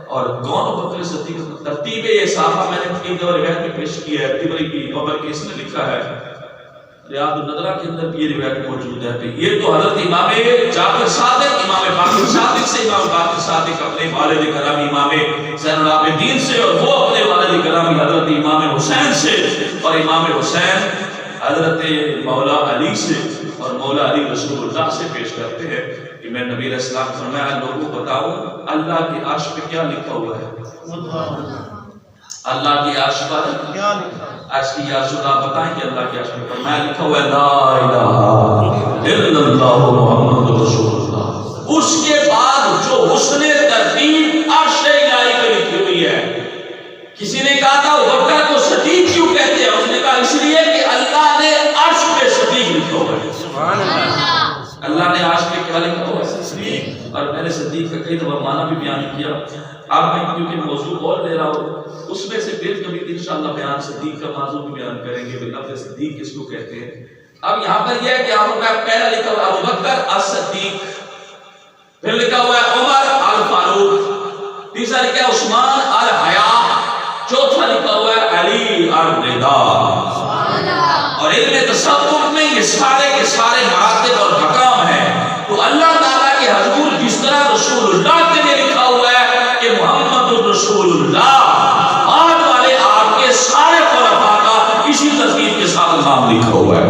اور کون ابوبکر صدیق؟ ترتیب یہ صحابہ میں نے تین دو روایت میں پیش کی ہے. تبری کی خبر کی اس نے لکھا ہے، ریاض النظرہ کے اندر یہ روایت موجود ہے. یہ تو حضرت امام جعفر صادق، امام باقر صادق سے، امام باقر صادق اپنے والد گرامی امام زین العابدین سے، اور وہ اپنے والد گرامی حضرت امام حسین سے، اور امام حسین حضرت مولا علی سے، اور مولا علی رسول اللہ سے پیش کرتے ہیں کہ میں نبی علیہ السلام فرمایا لوگوں کو بتاؤں اللہ کے عرش پہ کیا لکھا ہوا ہے؟ اللہ کے عرش پر کیا لکھا ہے؟ عرش کی یا رسول اللہ بتائیں کہ اللہ کے عرش پر فرمایا لکھا ہوا ہے لا الہ الا اللہ محمد رسول اللہ. اس کے بعد جو حسن ترتیب عرش الہی پہ لکھی ہوئی ہے. کسی نے کہا تھا ابوبکر کو صدیق کیوں کہتے ہیں؟ اس نے کہا اس لیے کہ اللہ نے عرش پہ صدیق لکھا ہوا ہے. سبحان اللہ. اللہ نے عرش پہ کیا لکھا ہوا ہے؟ صدیق. اور میں نے صدیق کا کئی دفعہ معنی بھی بیان کیا. اب میں کیونکہ موضوع اور لے رہا ہوں، اس میں سے پھر کبھی انشاءاللہ بیان صدیق کا موضوع بھی بیان کریں گے کہ لفظ صدیق کس کو کہتے ہیں. اب یہاں پر یہ ہے کہ آپ کا پہلا لکھا ہوا ہے ابوبکر الصدیق، پھر لکھا ہوا ہے عمر الفاروق، تیسرا لکھا ہے عثمان الحیاء، چوتھا لکھا ہوا ہے علی الرضا. اور علم تصوف میں یہ سارے کے سارے مراتب اور مقام ہیں. تو اللہ تعالیٰ کے حضور جس طرح رسول اللہ کے لیے لکھا ہوا ہے کہ محمد رسول اللہ، آج والے آپ کے سارے خلفاء کا اسی ترتیب کے ساتھ نام لکھا ہوا ہے.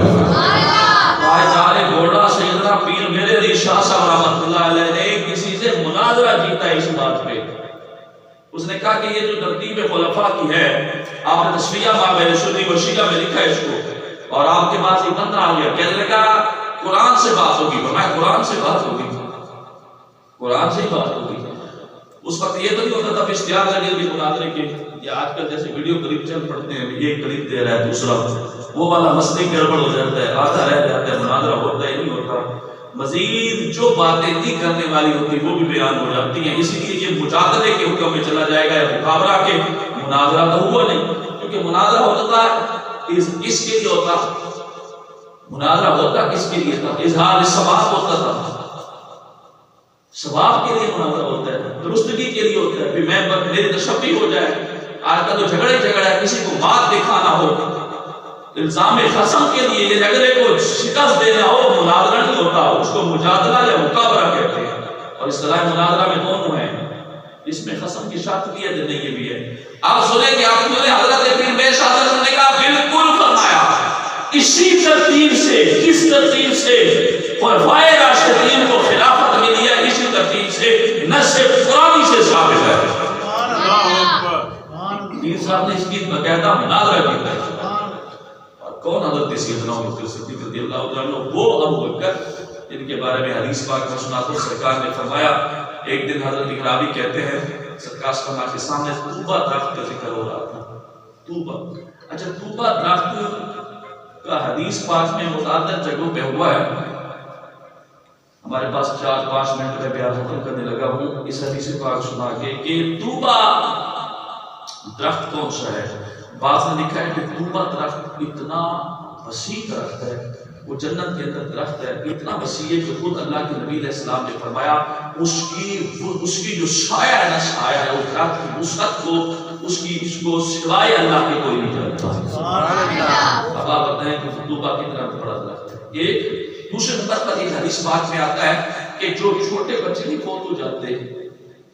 آج جارے گوڑا سیدنا پیر میرے علی شاہ صاحب رحمۃ اللہ علیہ نے کسی سے مناظرہ جیتا ہے اس بات پہ. اس نے کہا کہ یہ جو ترتیب خلفاء کی ہے، آپ نے تصفیہ باب سنی و شیعہ میں لکھا ہے اس کو، اور آپ کے پاس ایک بندہ آ گیا کہنے لگا قرآن سے بات ہوگی. میں قرآن سے بات ہوگی، قرآن سے ہی بات ہوگی. اس وقت یہ تو نہیں ہوتا تھا اشتہار لگے بھی مناظرے کے، یا آج کل جیسے ویڈیو کلپ چل پڑتے ہیں، یہ کلپ دے رہا ہے دوسرا وہ والا مسئلے گڑبڑ ہو جاتا ہے، آدھا رہ جاتا ہے، مناظرہ ہوتا ہی نہیں ہوتا. مزید جو باتیں نہیں کرنے والی ہوتی وہ بھی بیان ہو جاتی ہیں. اسی لیے یہ مجادلے کے حکم میں چلا جائے گا یا مقابلہ کے. مناظرہ تو ہوا نہیں، کیونکہ مناظرہ ہوتا اس کے لیے ہوتا، مناظرہ ہوتا کس کے لیے تھا؟ اظہار ثواب ہوتا تھا. ثواب کے لیے مناظرہ ہوتا ہے، درستگی کے لیے ہوتا ہے، میں میری تشفی ہو جائے. آج کل تو جھگڑا ہے، کسی کو بات دکھانا ہو، الزام خصم کے لیے یہ جھگڑے کو شکست دینا ہو، مناظرہ نہیں ہوتا، اس کو مجادلہ یا مقابلہ کہتے ہیں. اور اصطلاح مناظرہ میں دونوں ہیں، اس میں خصم کی شرط بھی ہے نہیں یہ بھی ہے. آپ سنیں کہ آپ نے حضرت پیر بے شاہ صاحب نے کہا بالکل فرمایا اسی ترتیب سے، کس ترتیب سے خلفائے راشدین کو خلافت ملی ہے، اسی ترتیب سے نص قرآنی سے ثابت ہے. پیر صاحب نے اس کی باقاعدہ مناظرہ کیا ہے. کون حضرت سیدنا ابوبکر صدیق رضی اللہ عنہ؟ وہ ابوبکر جن کے بارے میں حدیث پاک میں سناتا ہوں، سرکار نے فرمایا ایک دن حضرت غرابی کہتے ہیں سرکار فرما کے سامنے طوبہ درخت کا ذکر ہو رہا تھا. طوبہ، اچھا طوبہ درخت کا حدیث پاک میں متعدد جگہوں پہ ہوا ہے. ہمارے پاس 4-5 منٹ میں بیان ختم کرنے لگا ہوں اس حدیث پاک سنا کے کہ طوبہ درخت کون سا ہے. بعض نے لکھا ہے کہ طوبہ درخت اتنا وسیع درخت ہے، وہ جنت کے اندر درخت ہے، اتنا وسیع ہے کہ خود اللہ کے نبی علیہ السلام نے فرمایا اس کی جو سایہ ہے نا، سایہ ہے اس درخت کی وسعت کو، اس کو سوائے اللہ کے کوئی نہیں جانتا. اب آپ بتائیں کہ طوبہ کتنا بڑا درخت ہے. ایک دوسرے نمبر پر ایک حدیث پاک میں آتا ہے کہ جو چھوٹے بچے نہیں فوت ہو جاتے،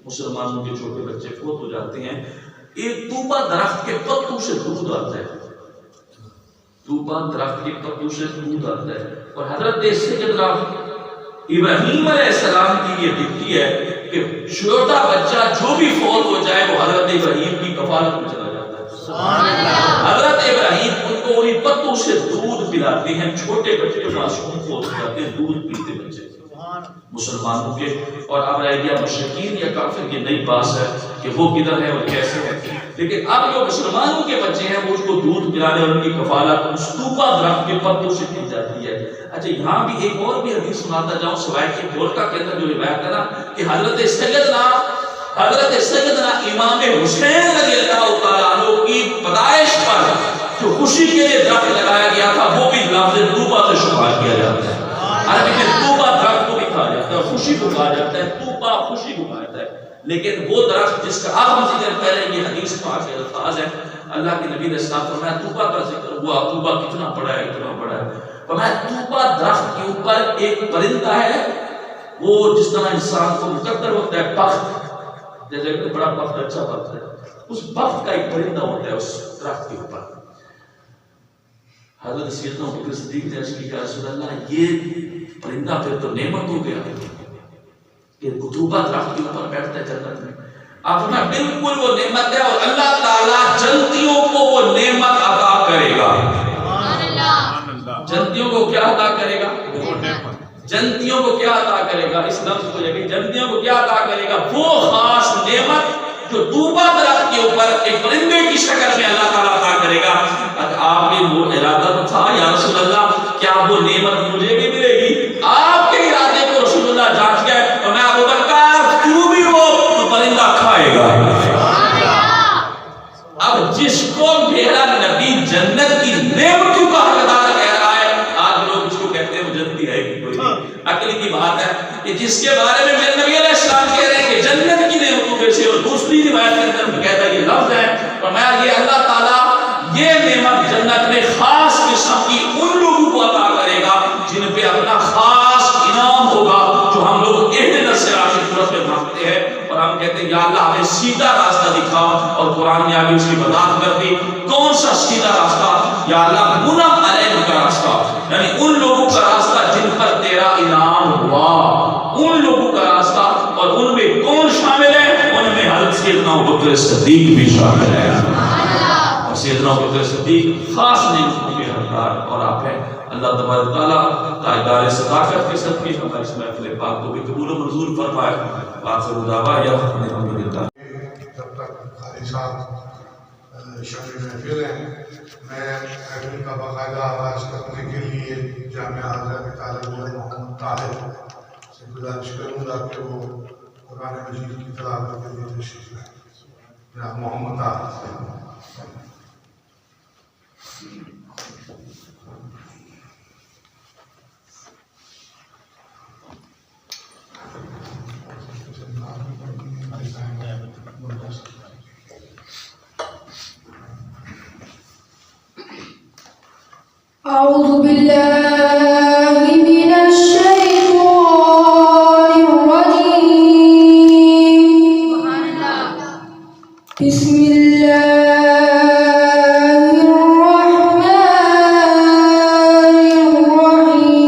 مسلمانوں کے چھوٹے بچے فوت ہو جاتے ہیں، ایک طوبہ درخت کے پتوں سے دودھ آتا ہے. طوبہ درخت کے پتوں سے دودھ آتا ہے. اور حضرت سیدنا ابراہیم علیہ السلام کی یہ ڈیوٹی ہے کہ چھوٹا بچہ جو بھی فوت ہو جائے وہ حضرت ابراہیم کی کفالت میں چلا جاتا ہے. سبحان اللہ. حضرت ابراہیم ان کو انہی پتوں سے دودھ پلاتے ہیں. چھوٹے بچے جو معصوم فوت ہو جاتے ہیں دودھ پیتے بچے مسلمانوں کے. اور اب رہ گیا مشرکین یا کافر کی نئی بات ہے کہ وہ کدھر ہے اور کیسے ہے. لیکن اب جو مسلمانوں کے بچے ہیں وہ اس کو دودھ پلانے اور ان کی کفالت اس طوبہ درخت کے پتوں سے کی جاتی ہے. اچھا یہاں بھی ایک اور بھی حدیث سناتا جاؤں سوائے کی بولکا کے اندر جو روایت ہے نا کہ حضرت سیدنا امام حسین رضی اللہ تعالیٰ عنہ کی پیدائش پر جو خوشی کے لیے درخت لگایا گیا تھا وہ بھی لفظ طوبہ سے شمار کیا جاتا ہے. عربی میں طوبہ درخت کو بھی کہا جاتا ہے. جاتا ہے، خوشی کو کہا جاتا ہے، طوبیٰ خوشی کو کہا جاتا ہے۔ لیکن وہ درخت جس کا آپ ہم ذکر کر رہے ہیں، یہ حدیث پاک کے الفاظ ہیں، اللہ کے نبی علیہ السلام فرمایا طوبیٰ کا ذکر ہوا، طوبیٰ کتنا بڑا ہے، اتنا بڑا ہے۔ فرمایا طوبیٰ درخت کے اوپر ایک پرندہ ہے، وہ جس طرح انسان کو مقدر ہوتا ہے بخت، جیسے کہ بڑا بخت اچھا بخت ہے، اس بخت کا ایک پرندہ ہوتا ہے اس درخت کے اوپر۔ حضرت سیدنا ابوبکر صدیق نے عرض کی یا رسول اللہ یہ پرندہ پھر تو نعمت ہو گیا کہ طوبیٰ درخت کے اوپر بیٹھتا ہے جنت میں۔ آپ فرمایا بالکل وہ نعمت ہے، اور اللہ تعالیٰ جنتیوں کو وہ نعمت عطا کرے گا۔ جنتیوں کو کیا عطا کرے گا؟ جنتیوں کو کیا عطا کرے گا؟ اس لفظ کو لے جنتیوں کو کیا عطا کرے گا؟ وہ خاص نعمت جو طوبیٰ درخت کے اوپر ایک پرندے کی شکل میں اللہ تعالیٰ عطا کرے گا۔ آپ نے وہ ارادہ تو تھا یا رسول اللہ کیا وہ نعمت مجھے بھی ملے گی؟ آپ کے ارادے کو رسول اللہ جانچ گئے، اور میں ابو بکر تو بھی وہ پرندہ کھائے گا۔ اب جس کو میرا نبی جنت کی نعمتوں کا حقدار کہہ رہا ہے، آج لوگ اس کو کہتے ہیں وہ جنتی ہے کہ کوئی عقل کی بات ہے کہ جس کے بارے میں میرے نبی علیہ السلام کہہ رہے ہیں کہ جنت کی نعمتوں میں سے، اور دوسری روایت کے اندر کہتا ہے یہ لفظ ہے، اور میں یہ اللہ تعالیٰ یہ نعمت جنت میں خاص قسم کی ان لوگوں کو عطا کرے گا جن پہ اپنا خاص انعام ہوگا، جو ہم لوگ اہدنا الصراط کی صورت میں مانگتے ہیں، اور ہم کہتے ہیں یا اللہ ہمیں سیدھا راستہ دکھا، اور قرآن نے آگے اس کی وضاحت کر دی کون سا سیدھا راستہ؟ یا اللہ منعم علیہم کا راستہ، یعنی ان لوگوں کا راستہ جن پر تیرا انعام ہوا، ان لوگوں کا راستہ، اور ان میں کون شامل ہے؟ ان میں حضرت سیدنا ابوبکر صدیق بھی شامل ہے، اور سیدنا ابوبکر صدیق خاص نعمتوں کے حقدار اور آپ ہیں۔ اللہ تبارک تعالیٰ تاجدار صداقت کے صدقے ہماری اس محفل پاک کو بھی قبول و منظور فرمائے۔ آخر دعوانا الحمدللہ۔ جب تک خالی صاحب شامل محفل ہیں، میں محفل کا باقاعدہ آغاز کرنے کے لیے جامعہ حضرت کے طالب علم محمد طاہر سے گزارش کروں گا کہ وہ قرآن مجید کی تلاوت کے لیے تشریف لائیں۔ جناب محمد طاہر۔ أعوذ بالله من الشيطان الرجيم، بسم الله الرحمن الرحيم.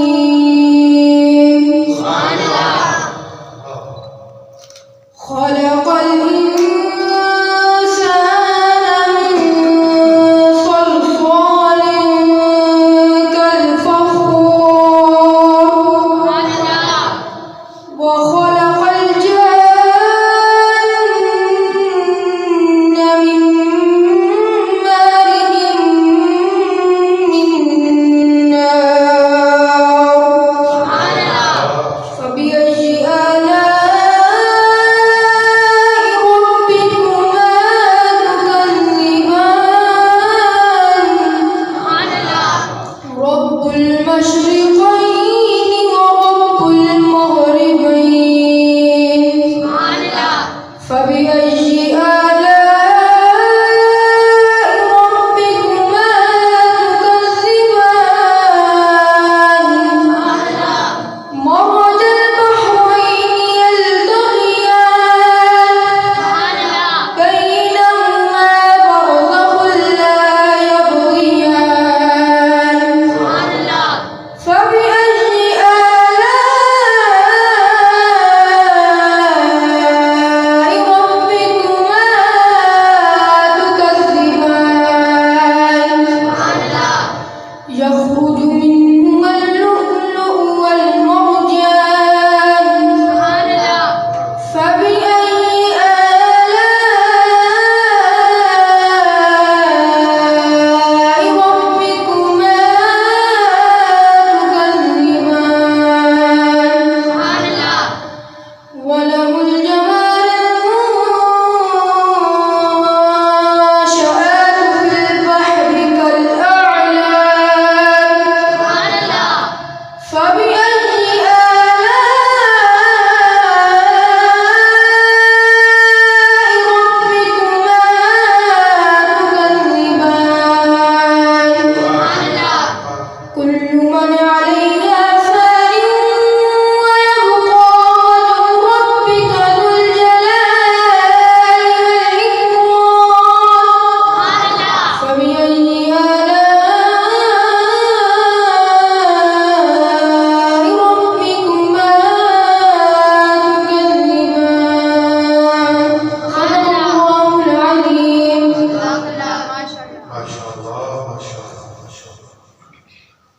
ماشاءاللہ ماشاءاللہ ماشاءاللہ.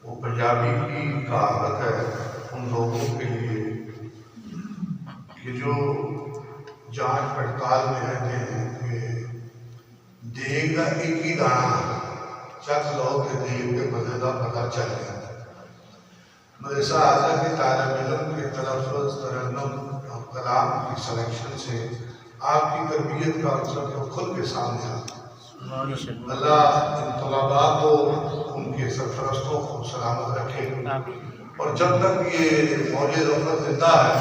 وہ پنجابی کی کہاوت ہے ان لوگوں کے لیے کہ جو جانچ پڑتال میں رہتے ہیں کہ دیگ کا ایک ہی دانہ چک لو کہ دیگ کے بدلے کا پتہ چل گیا. مدرسہ اعلیٰ کے طالب علم کے تلفظ ترنم اور کلام کی سلیکشن سے آپ کی تربیت کا عنصر تو خود کے سامنے آتا. اللہ ان طلباء کو ان کے سرپرستوں کو سلامت رکھے اور جب تک یہ موج ظفر زندہ ہے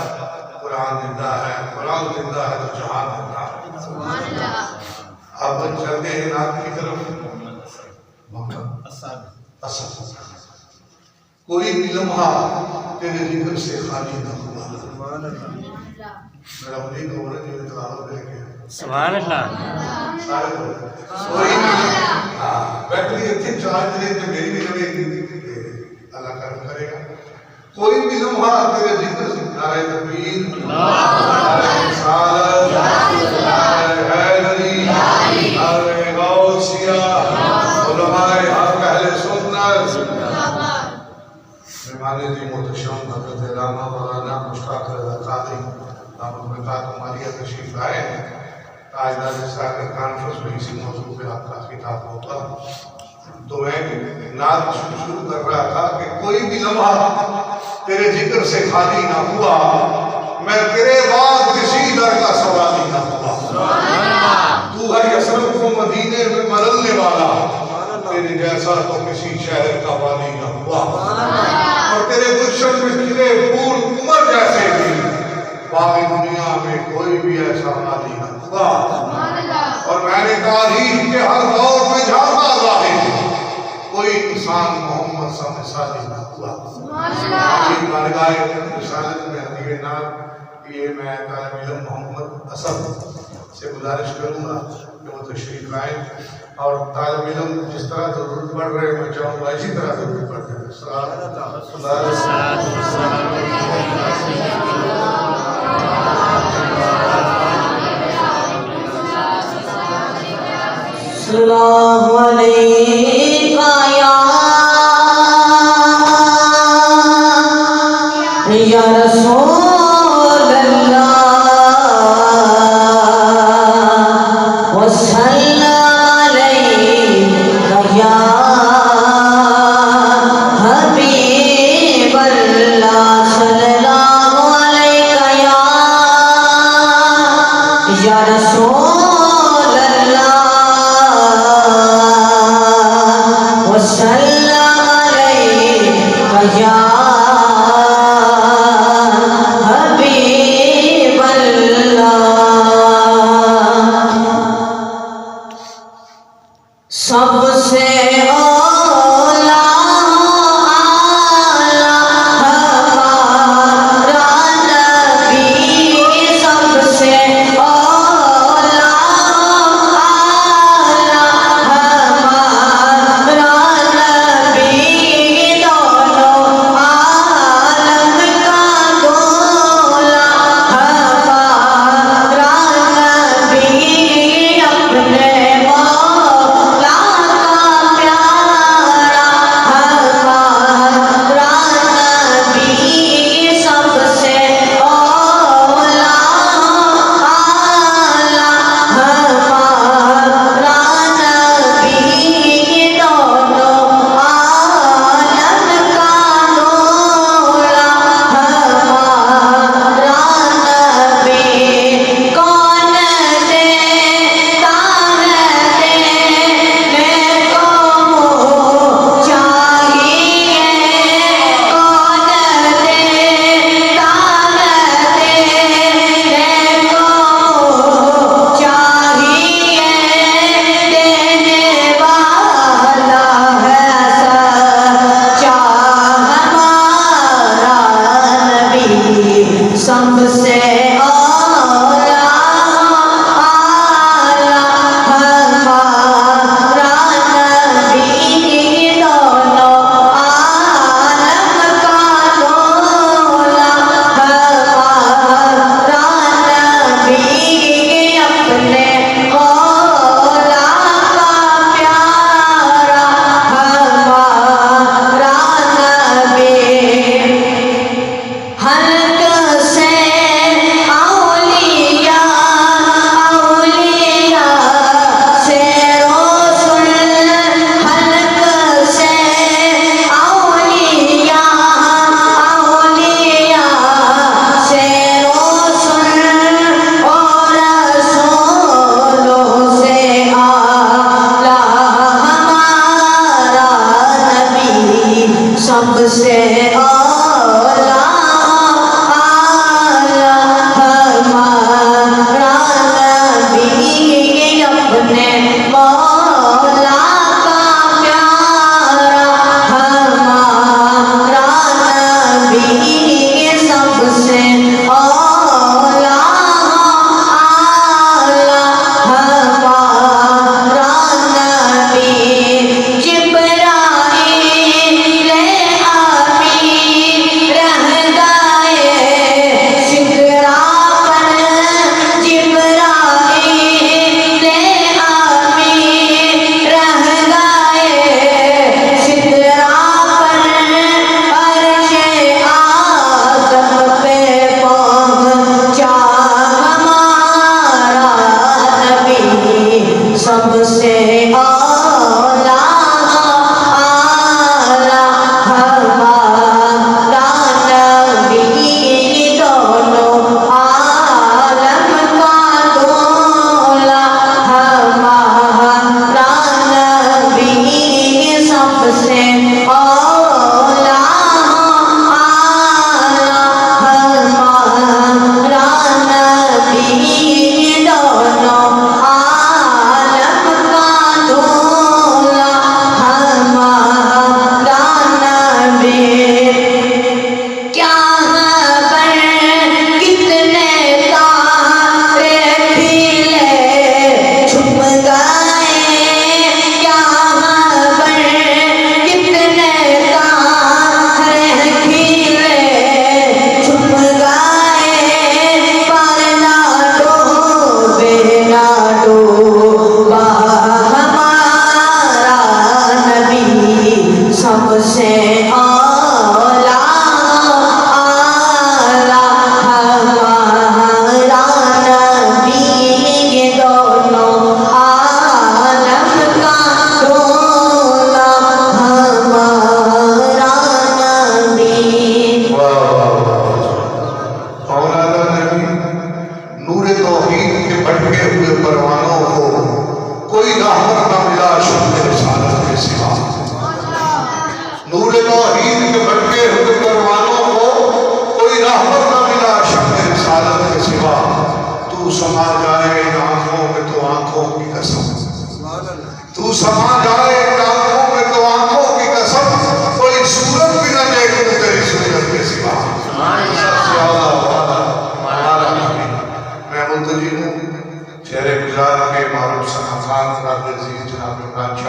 قرآن زندہ ہے، قرآن زندہ ہے تو جہان زندہ ہے. اب چلتے ہیں نعت کی طرف. کوئی بھی لمحہ تیرے ذکر سے خالی نہ ہوا. میرا امید ہو رہا ہے جو تلاوت دے کے سبحان اللہ. سارے کوئی بھی بیٹری اتنی چارج رہے تو میری بھی لگے گی اللہ کرم کرے گا. کوئی بھی لمحہ تیرے ذکر سے نعرہ تکبیر، نعرہ رسالت، نعرہ حیدری، نعرہ غوثیہ، علماء حق اہل سنت، مہمان عظیم محتشم حضرت علامہ مولانا مشتاق رضا قادری دامت برکاتہ عالیہ تشریف لائے ہیں. تاجدار ساکر کانفرنس میں اسی موضوع پہ آپ کا خطاب ہوگا. تو میں نعت شروع کر رہا تھا کہ کوئی بھی لمحہ تیرے ذکر سے خالی نہ ہوا، میں تیرے بعد کسی در کا سوالی نہ ہوا. تو ہے یثرب کو مدینے میں بدلنے والا، تیرے جیسا تو کسی شہر کا والی نہ ہوا. اور تیرے گلشن میں کھلے پھول عمر جیسے بھی، باقی دنیا میں کوئی بھی ایسا والی نہ ہوا. اور میں نے تاریخ کے ہر دور میں جھانکا ظاہر، کوئی انسان محمد سا مثالی نہ ہوا. یہ بارگاہ رسالت میں حدیث نام یہ میں طالب علم محمد اسد سے گزارش کروں گا کہ وہ تشریف لائیں اور طالب علم جس طرح ضرورت پڑ رہے ہیں میں چاہوں گا اسی طرح ضرورت پڑ رہے ہیں. صلوات علیکہ یا رسول اللہ وسلم علیکہ یا حبیب اللہ صلی اللہ علیکہ یا رسول اللہ وسلم علیکہ یا حبیب اللہ. سب سے اولا ہمارا نبی، سب سے اولا ہمارا نبی، دونوں عالم کا دولا ہمارا نبی، اپنے مولا کا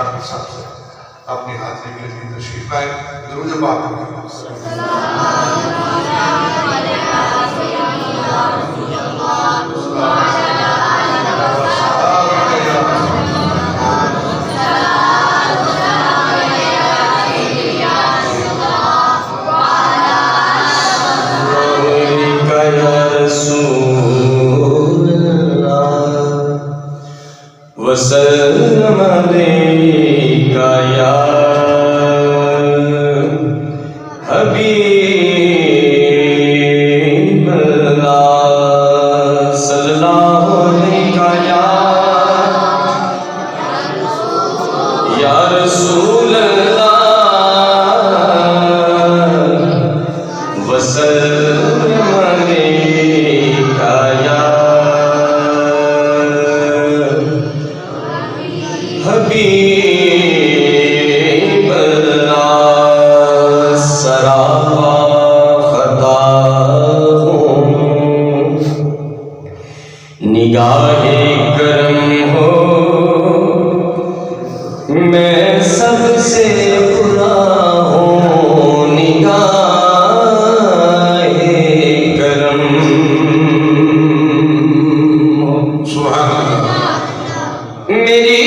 مشتاق کے ساتھ اپنی حاضری کے لیے تشریف لائے. درود پاک وسلم علیک یا حبیب اللہ صلی اللہ علیک یا رسول اللہ وسلم علیک یا حبیب اللہ سراپا خطا ہوں نگاہ کرم ہو میں سب سے برا ہوں نگاہ کرم ہو. سبحان اللہ. میری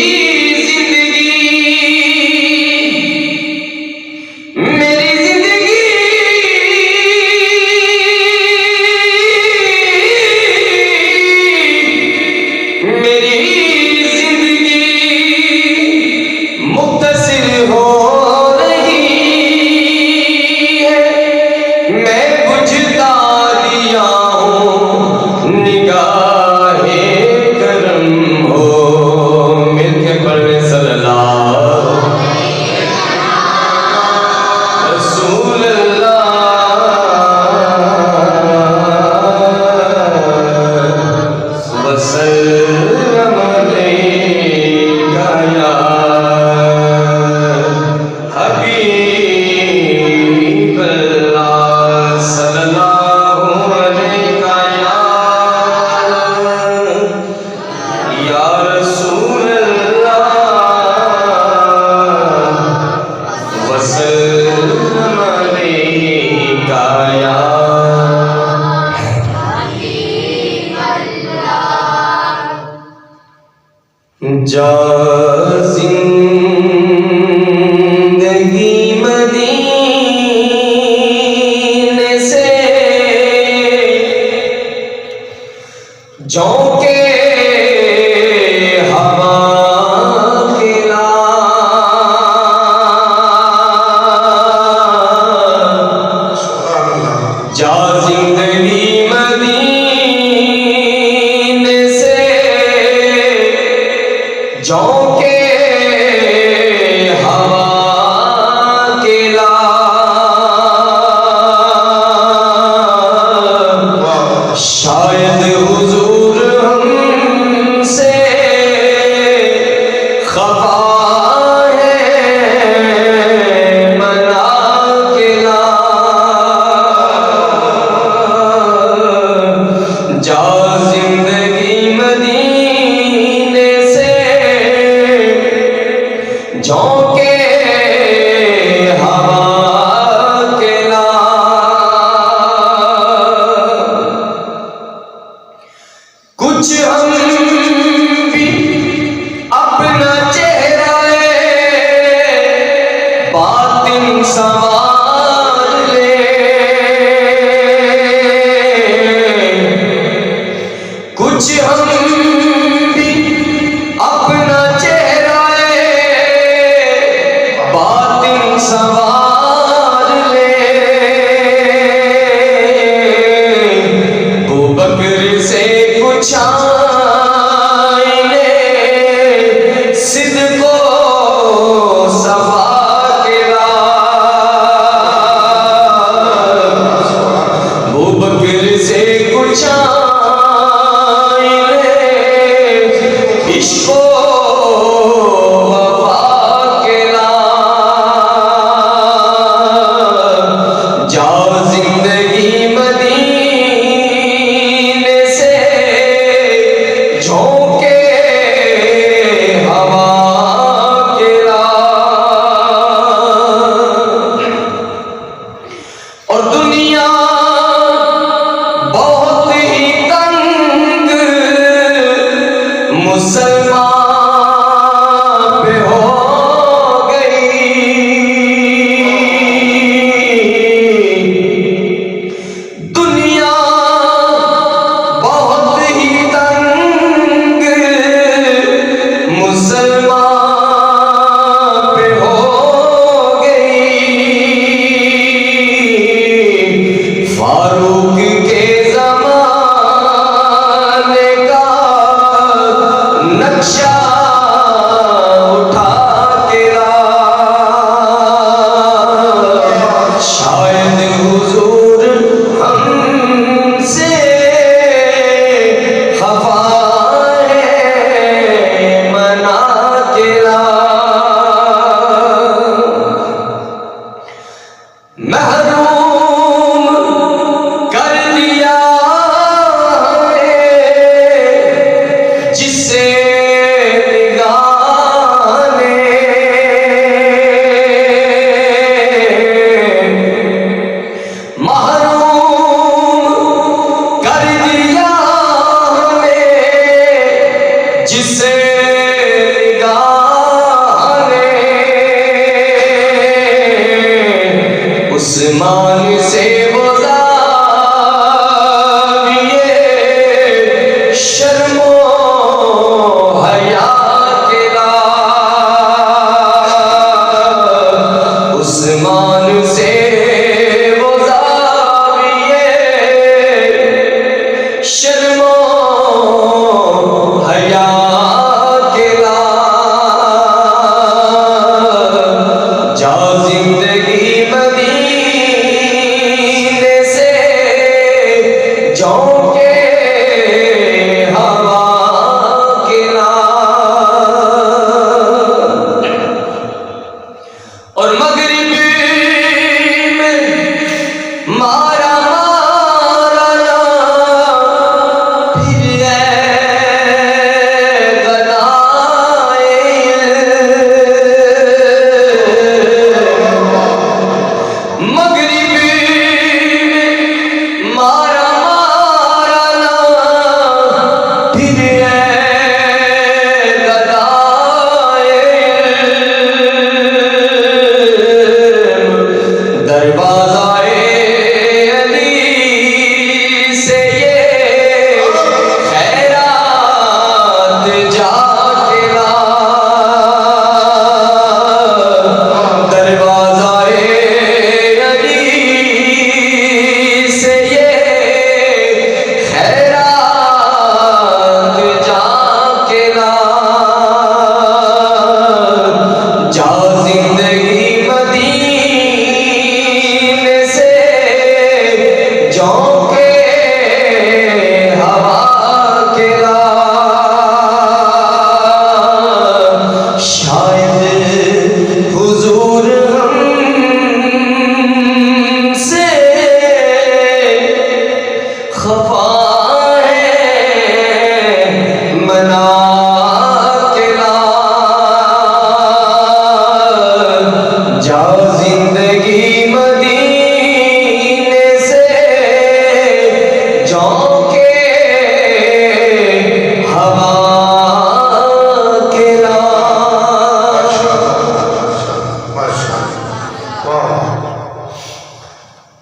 جا زندگی مدینے سے جھونکے ہوا کھلا جا زندگی مدینے سے جھونکے ہوا کھلا شاید حضور ہم سے خفا ہے منا کھلا جا زندگی مدینے سے جھونکے ہوا کھلا کچھ ہم بھی اپنا چہرہ باطن سنوار لے کچھ ہم بھی اپنا چہرہ باطن سنوار عثمان سے وہ زاویے شرم و حیا کے لا، عثمان سے وہ زاویے شرم و حیا کے لا، جا زندگی مدینے سے جھونکے ہوا کے لا، اور مغرب میں مارا مارا پھر گدائے، مغرب میں مارا مارا پھر گدائے، دروازہ علی سے یہ خیرات جا کے لا، دروازہ علی سے یہ خیرات جا کے لا، جا زندگی مدینے سے جھونکے ہوا کے لا، شاید حضور ہم سے خفا ہے منا کے لا، جا زندگی مدینے سے جھونکے ہوا کے لا۔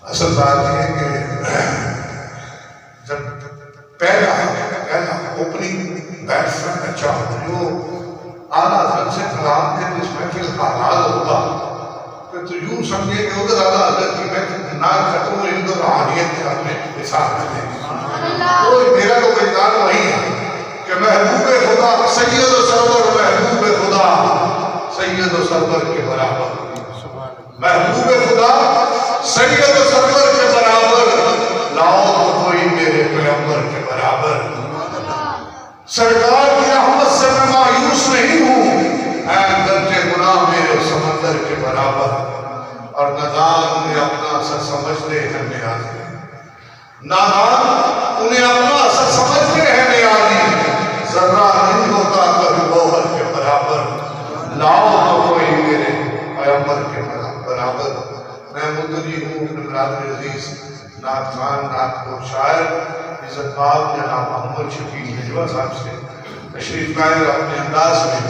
اصل بات یہ ہے کہ جب پہلا اوپننگ بیٹسمین اچھا ہو جو اعلیٰ حضرت سے کلام کے اس محفل کا آغاز ہوگا تو یوں سمجھے کہ ادھر اعلیٰ حضرت کی محفل نہ ختم ہوئی ادھر روحانیت کے اپنے حساب میں دیں گے۔ تو میرا تو وجدان وہی ہے کہ محبوب خدا سید و سرور محبوب خدا سید و سرور کے برابر، محبوب خدا سید و سرور کے برابر، لاؤ تو کوئی میرے پیغمبر کے برابر، سرکار کی رحمت سے میں مایوس نہیں ہوں، اے درجے گناہ میرے سمندر کے برابر، اور نادان انہیں اپنا اثر سمجھتے ہیں نیازی، نادان انہیں اپنا اثر سمجھتے ہیں نیازی، ذرہ نہیں ہوتا کبھی گوہر کے برابر، لاؤ تو کوئی میرے پیغمبر کے برابر۔ میں مدعی ہوں اپنے برادر عزیز نعت خان، نعت کو شاعر عزت مآب جناب محمد شفیع ہجوہ صاحب سے تشریف لائے اور اپنے انداز میں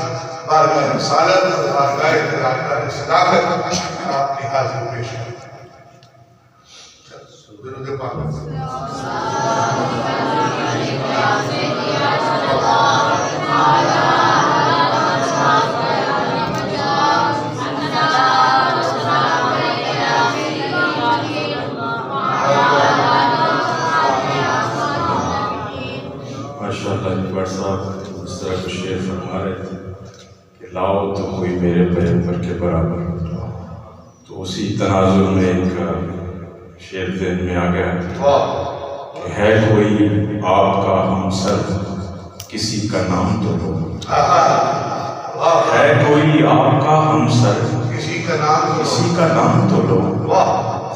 بارگاہ رسالت اور بارگاہ تراجدار صداقت اپنی حاضر پیش کریں۔ درود پاک ماشاءاللہ اکبر صاحب اس طرح کو شعر فرما رہے تھے کہ لاؤ تو کوئی میرے پیغمبر کے برابر، تو اسی تناظر میں ایک شعر ذہن میں آ گیا کہ ہے کوئی آپ کا ہمسر کسی کا نام تو لو، ہے کوئی آپ کا ہمسر کسی کا نام تو لو،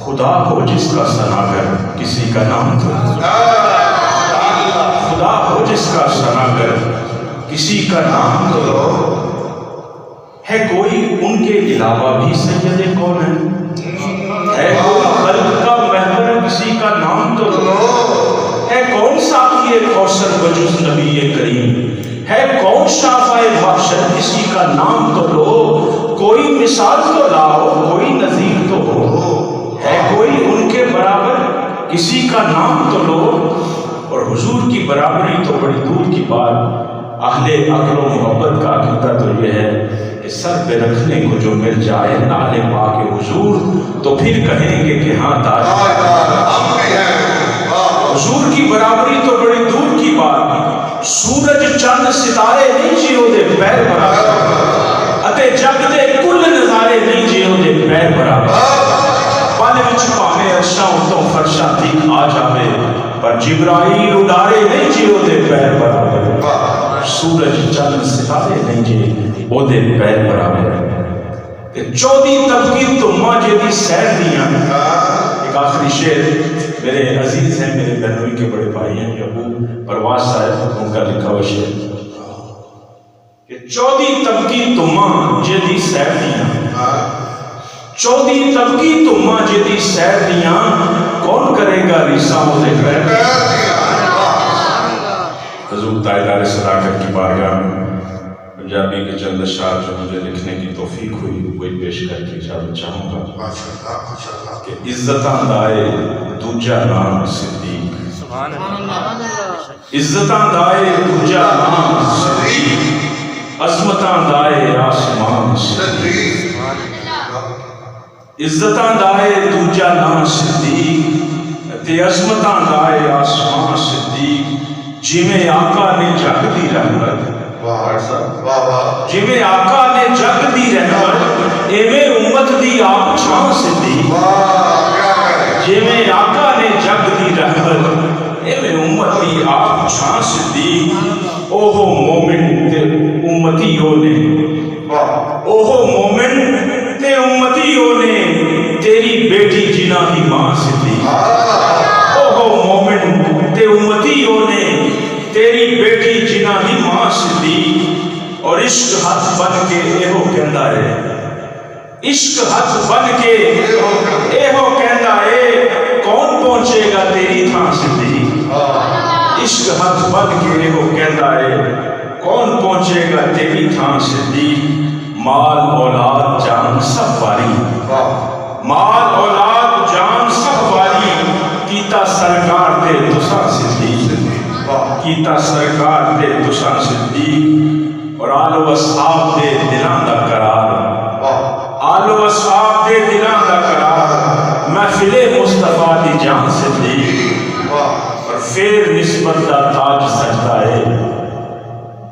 خدا ہو جس کا ثناگر کسی کا نام تو لو، خدا ہو جس کا ثناگر کسی کا نام تو لو، ہے کوئی ان کے علاوہ بھی سید کون ہے کوئی خلق کا محور کسی کا نام تو لو، ہے کون ساقی کوثر بجز نبی کریم، ہے کون شافع محشر کسی کا نام تو لو، کوئی مثال تو لاؤ کوئی نظیر تو ہو، ہے کوئی ان کے برابر کسی کا نام تو لو، اور حضور کی برابری تو بڑی دور کی بات۔ اہل عقل و محبت کا عقیدہ تو یہ ہے کہ سر پہ رکھنے کو جو مل جائے نعل پاک حضور، تو پھر کہیں گے کہ ہاں تاج حضور کی برابری تو بڑی دور کی بات۔ سورج چند ستارے نہیں جیو دے پیر برابر، اتے جگ دے کل نظارے نہیں جیو دے پیر برابر۔ پل وچ پاویں عرشاں اتوں فرشاں تک آ جاوے، پر جبرائیل اڈارے نہیں جیو دے پیر برابر۔ سورج چند ستارے نہیں جی او دے پیر برابر۔ تے چودی طبقی تو ماں جی سیر دیاں۔ ایک آخری شعر میرے عزیز ہیں، میرے بہنوئی کے بڑے بھائی ہیں ابو پرواز صاحب، ان کا لکھا ہوا شعر کہ چودی طبقی تو ماں جی سیر دیاں، چودی طبقی تو ماں جی سیر دیاں، کون کرے گا ریساں او دے پیر۔ حضور تاجدار صداقت کی بارگاہ میں پنجابی کے چند اشعار جو مجھے لکھنے کی توفیق ہوئی وہی پیش کر کے اجازت چاہوں گا کہ عزتاں دائے دوجا نام صدیق، عزتاں دائے دوجا نام صدیق، عظمتاں دائے آسمان صدیق، عزتاں دائے دوجا نام صدیق تے عظمتاں دائے آسمان صدیق۔ جویں آقا نے جگ دی رحمت، جویں آقا نے جگ دی رحمت، ایویں امت دی آپ چھاں صدیق۔ جویں آقا نے جگ دی رحمت، ایویں امت دی آپ چھاں صدیق۔ اوہو مومن تے امتیوں نے، اوہو مومن تے امتیوں نے، تیری بیٹی جنہ دی ماں صدیق۔ اوہو مومن تے امتیوں نے، تیری بیٹی جنہ دی ماں صدیق۔ اور عشق ہاتھ بن کے ایہو کہندا ہے، عشق ہاتھ بن کے ایہو کہندا ہے، کون پہنچے گا تیری تھاں صدیق۔ عشق ہاتھ بن کے ایہو کہندا ہے، کون پہنچے گا تیری تھاں صدیق۔ مال اولاد جان سب واری، مال اولاد جان سب واری، کیتا سرکار دے تساں صدیق، کیتا سرکار دے تساں صدیق۔ اور آل و اصحاب دے دلاں دا قرار، آل و اصحاب دے دلاں دا قرار، محفل مصطفیٰ دی جان صدیق۔ اور پھر نسبت دا تاج سجدہ ہے،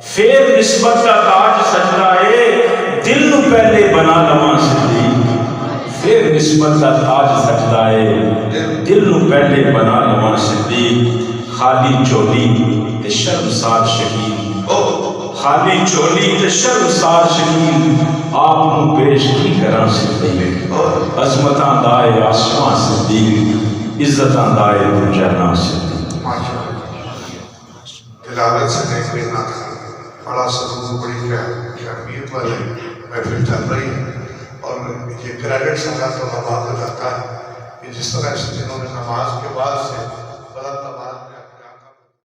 پھر نسبت دا تاج سجدہ ہے، دل نو پہلے بنا لواں صدیق۔ پھر نسبت دا تاج سجدہ ہے، دل نو پہلے بنا لواں صدیق۔ خالی چولی تے شرمسار شکیل، خالی چولی تے شرمسار شکیل، آپ نو پیش کی کراں صدیق۔ عظمتاں دائے آسمان صدیق، عزتاں دائے دوجا نام صدیق۔ تلاوت سے دیکھ لینا تھا، بڑا سرور بڑی اہمیت والے محفل چل رہی ہے، اور یہ کریڈٹ سارا تو اللہ کو جاتا ہے کہ جس طرح سے جنہوں نے نماز کے بعد سے بلند آواز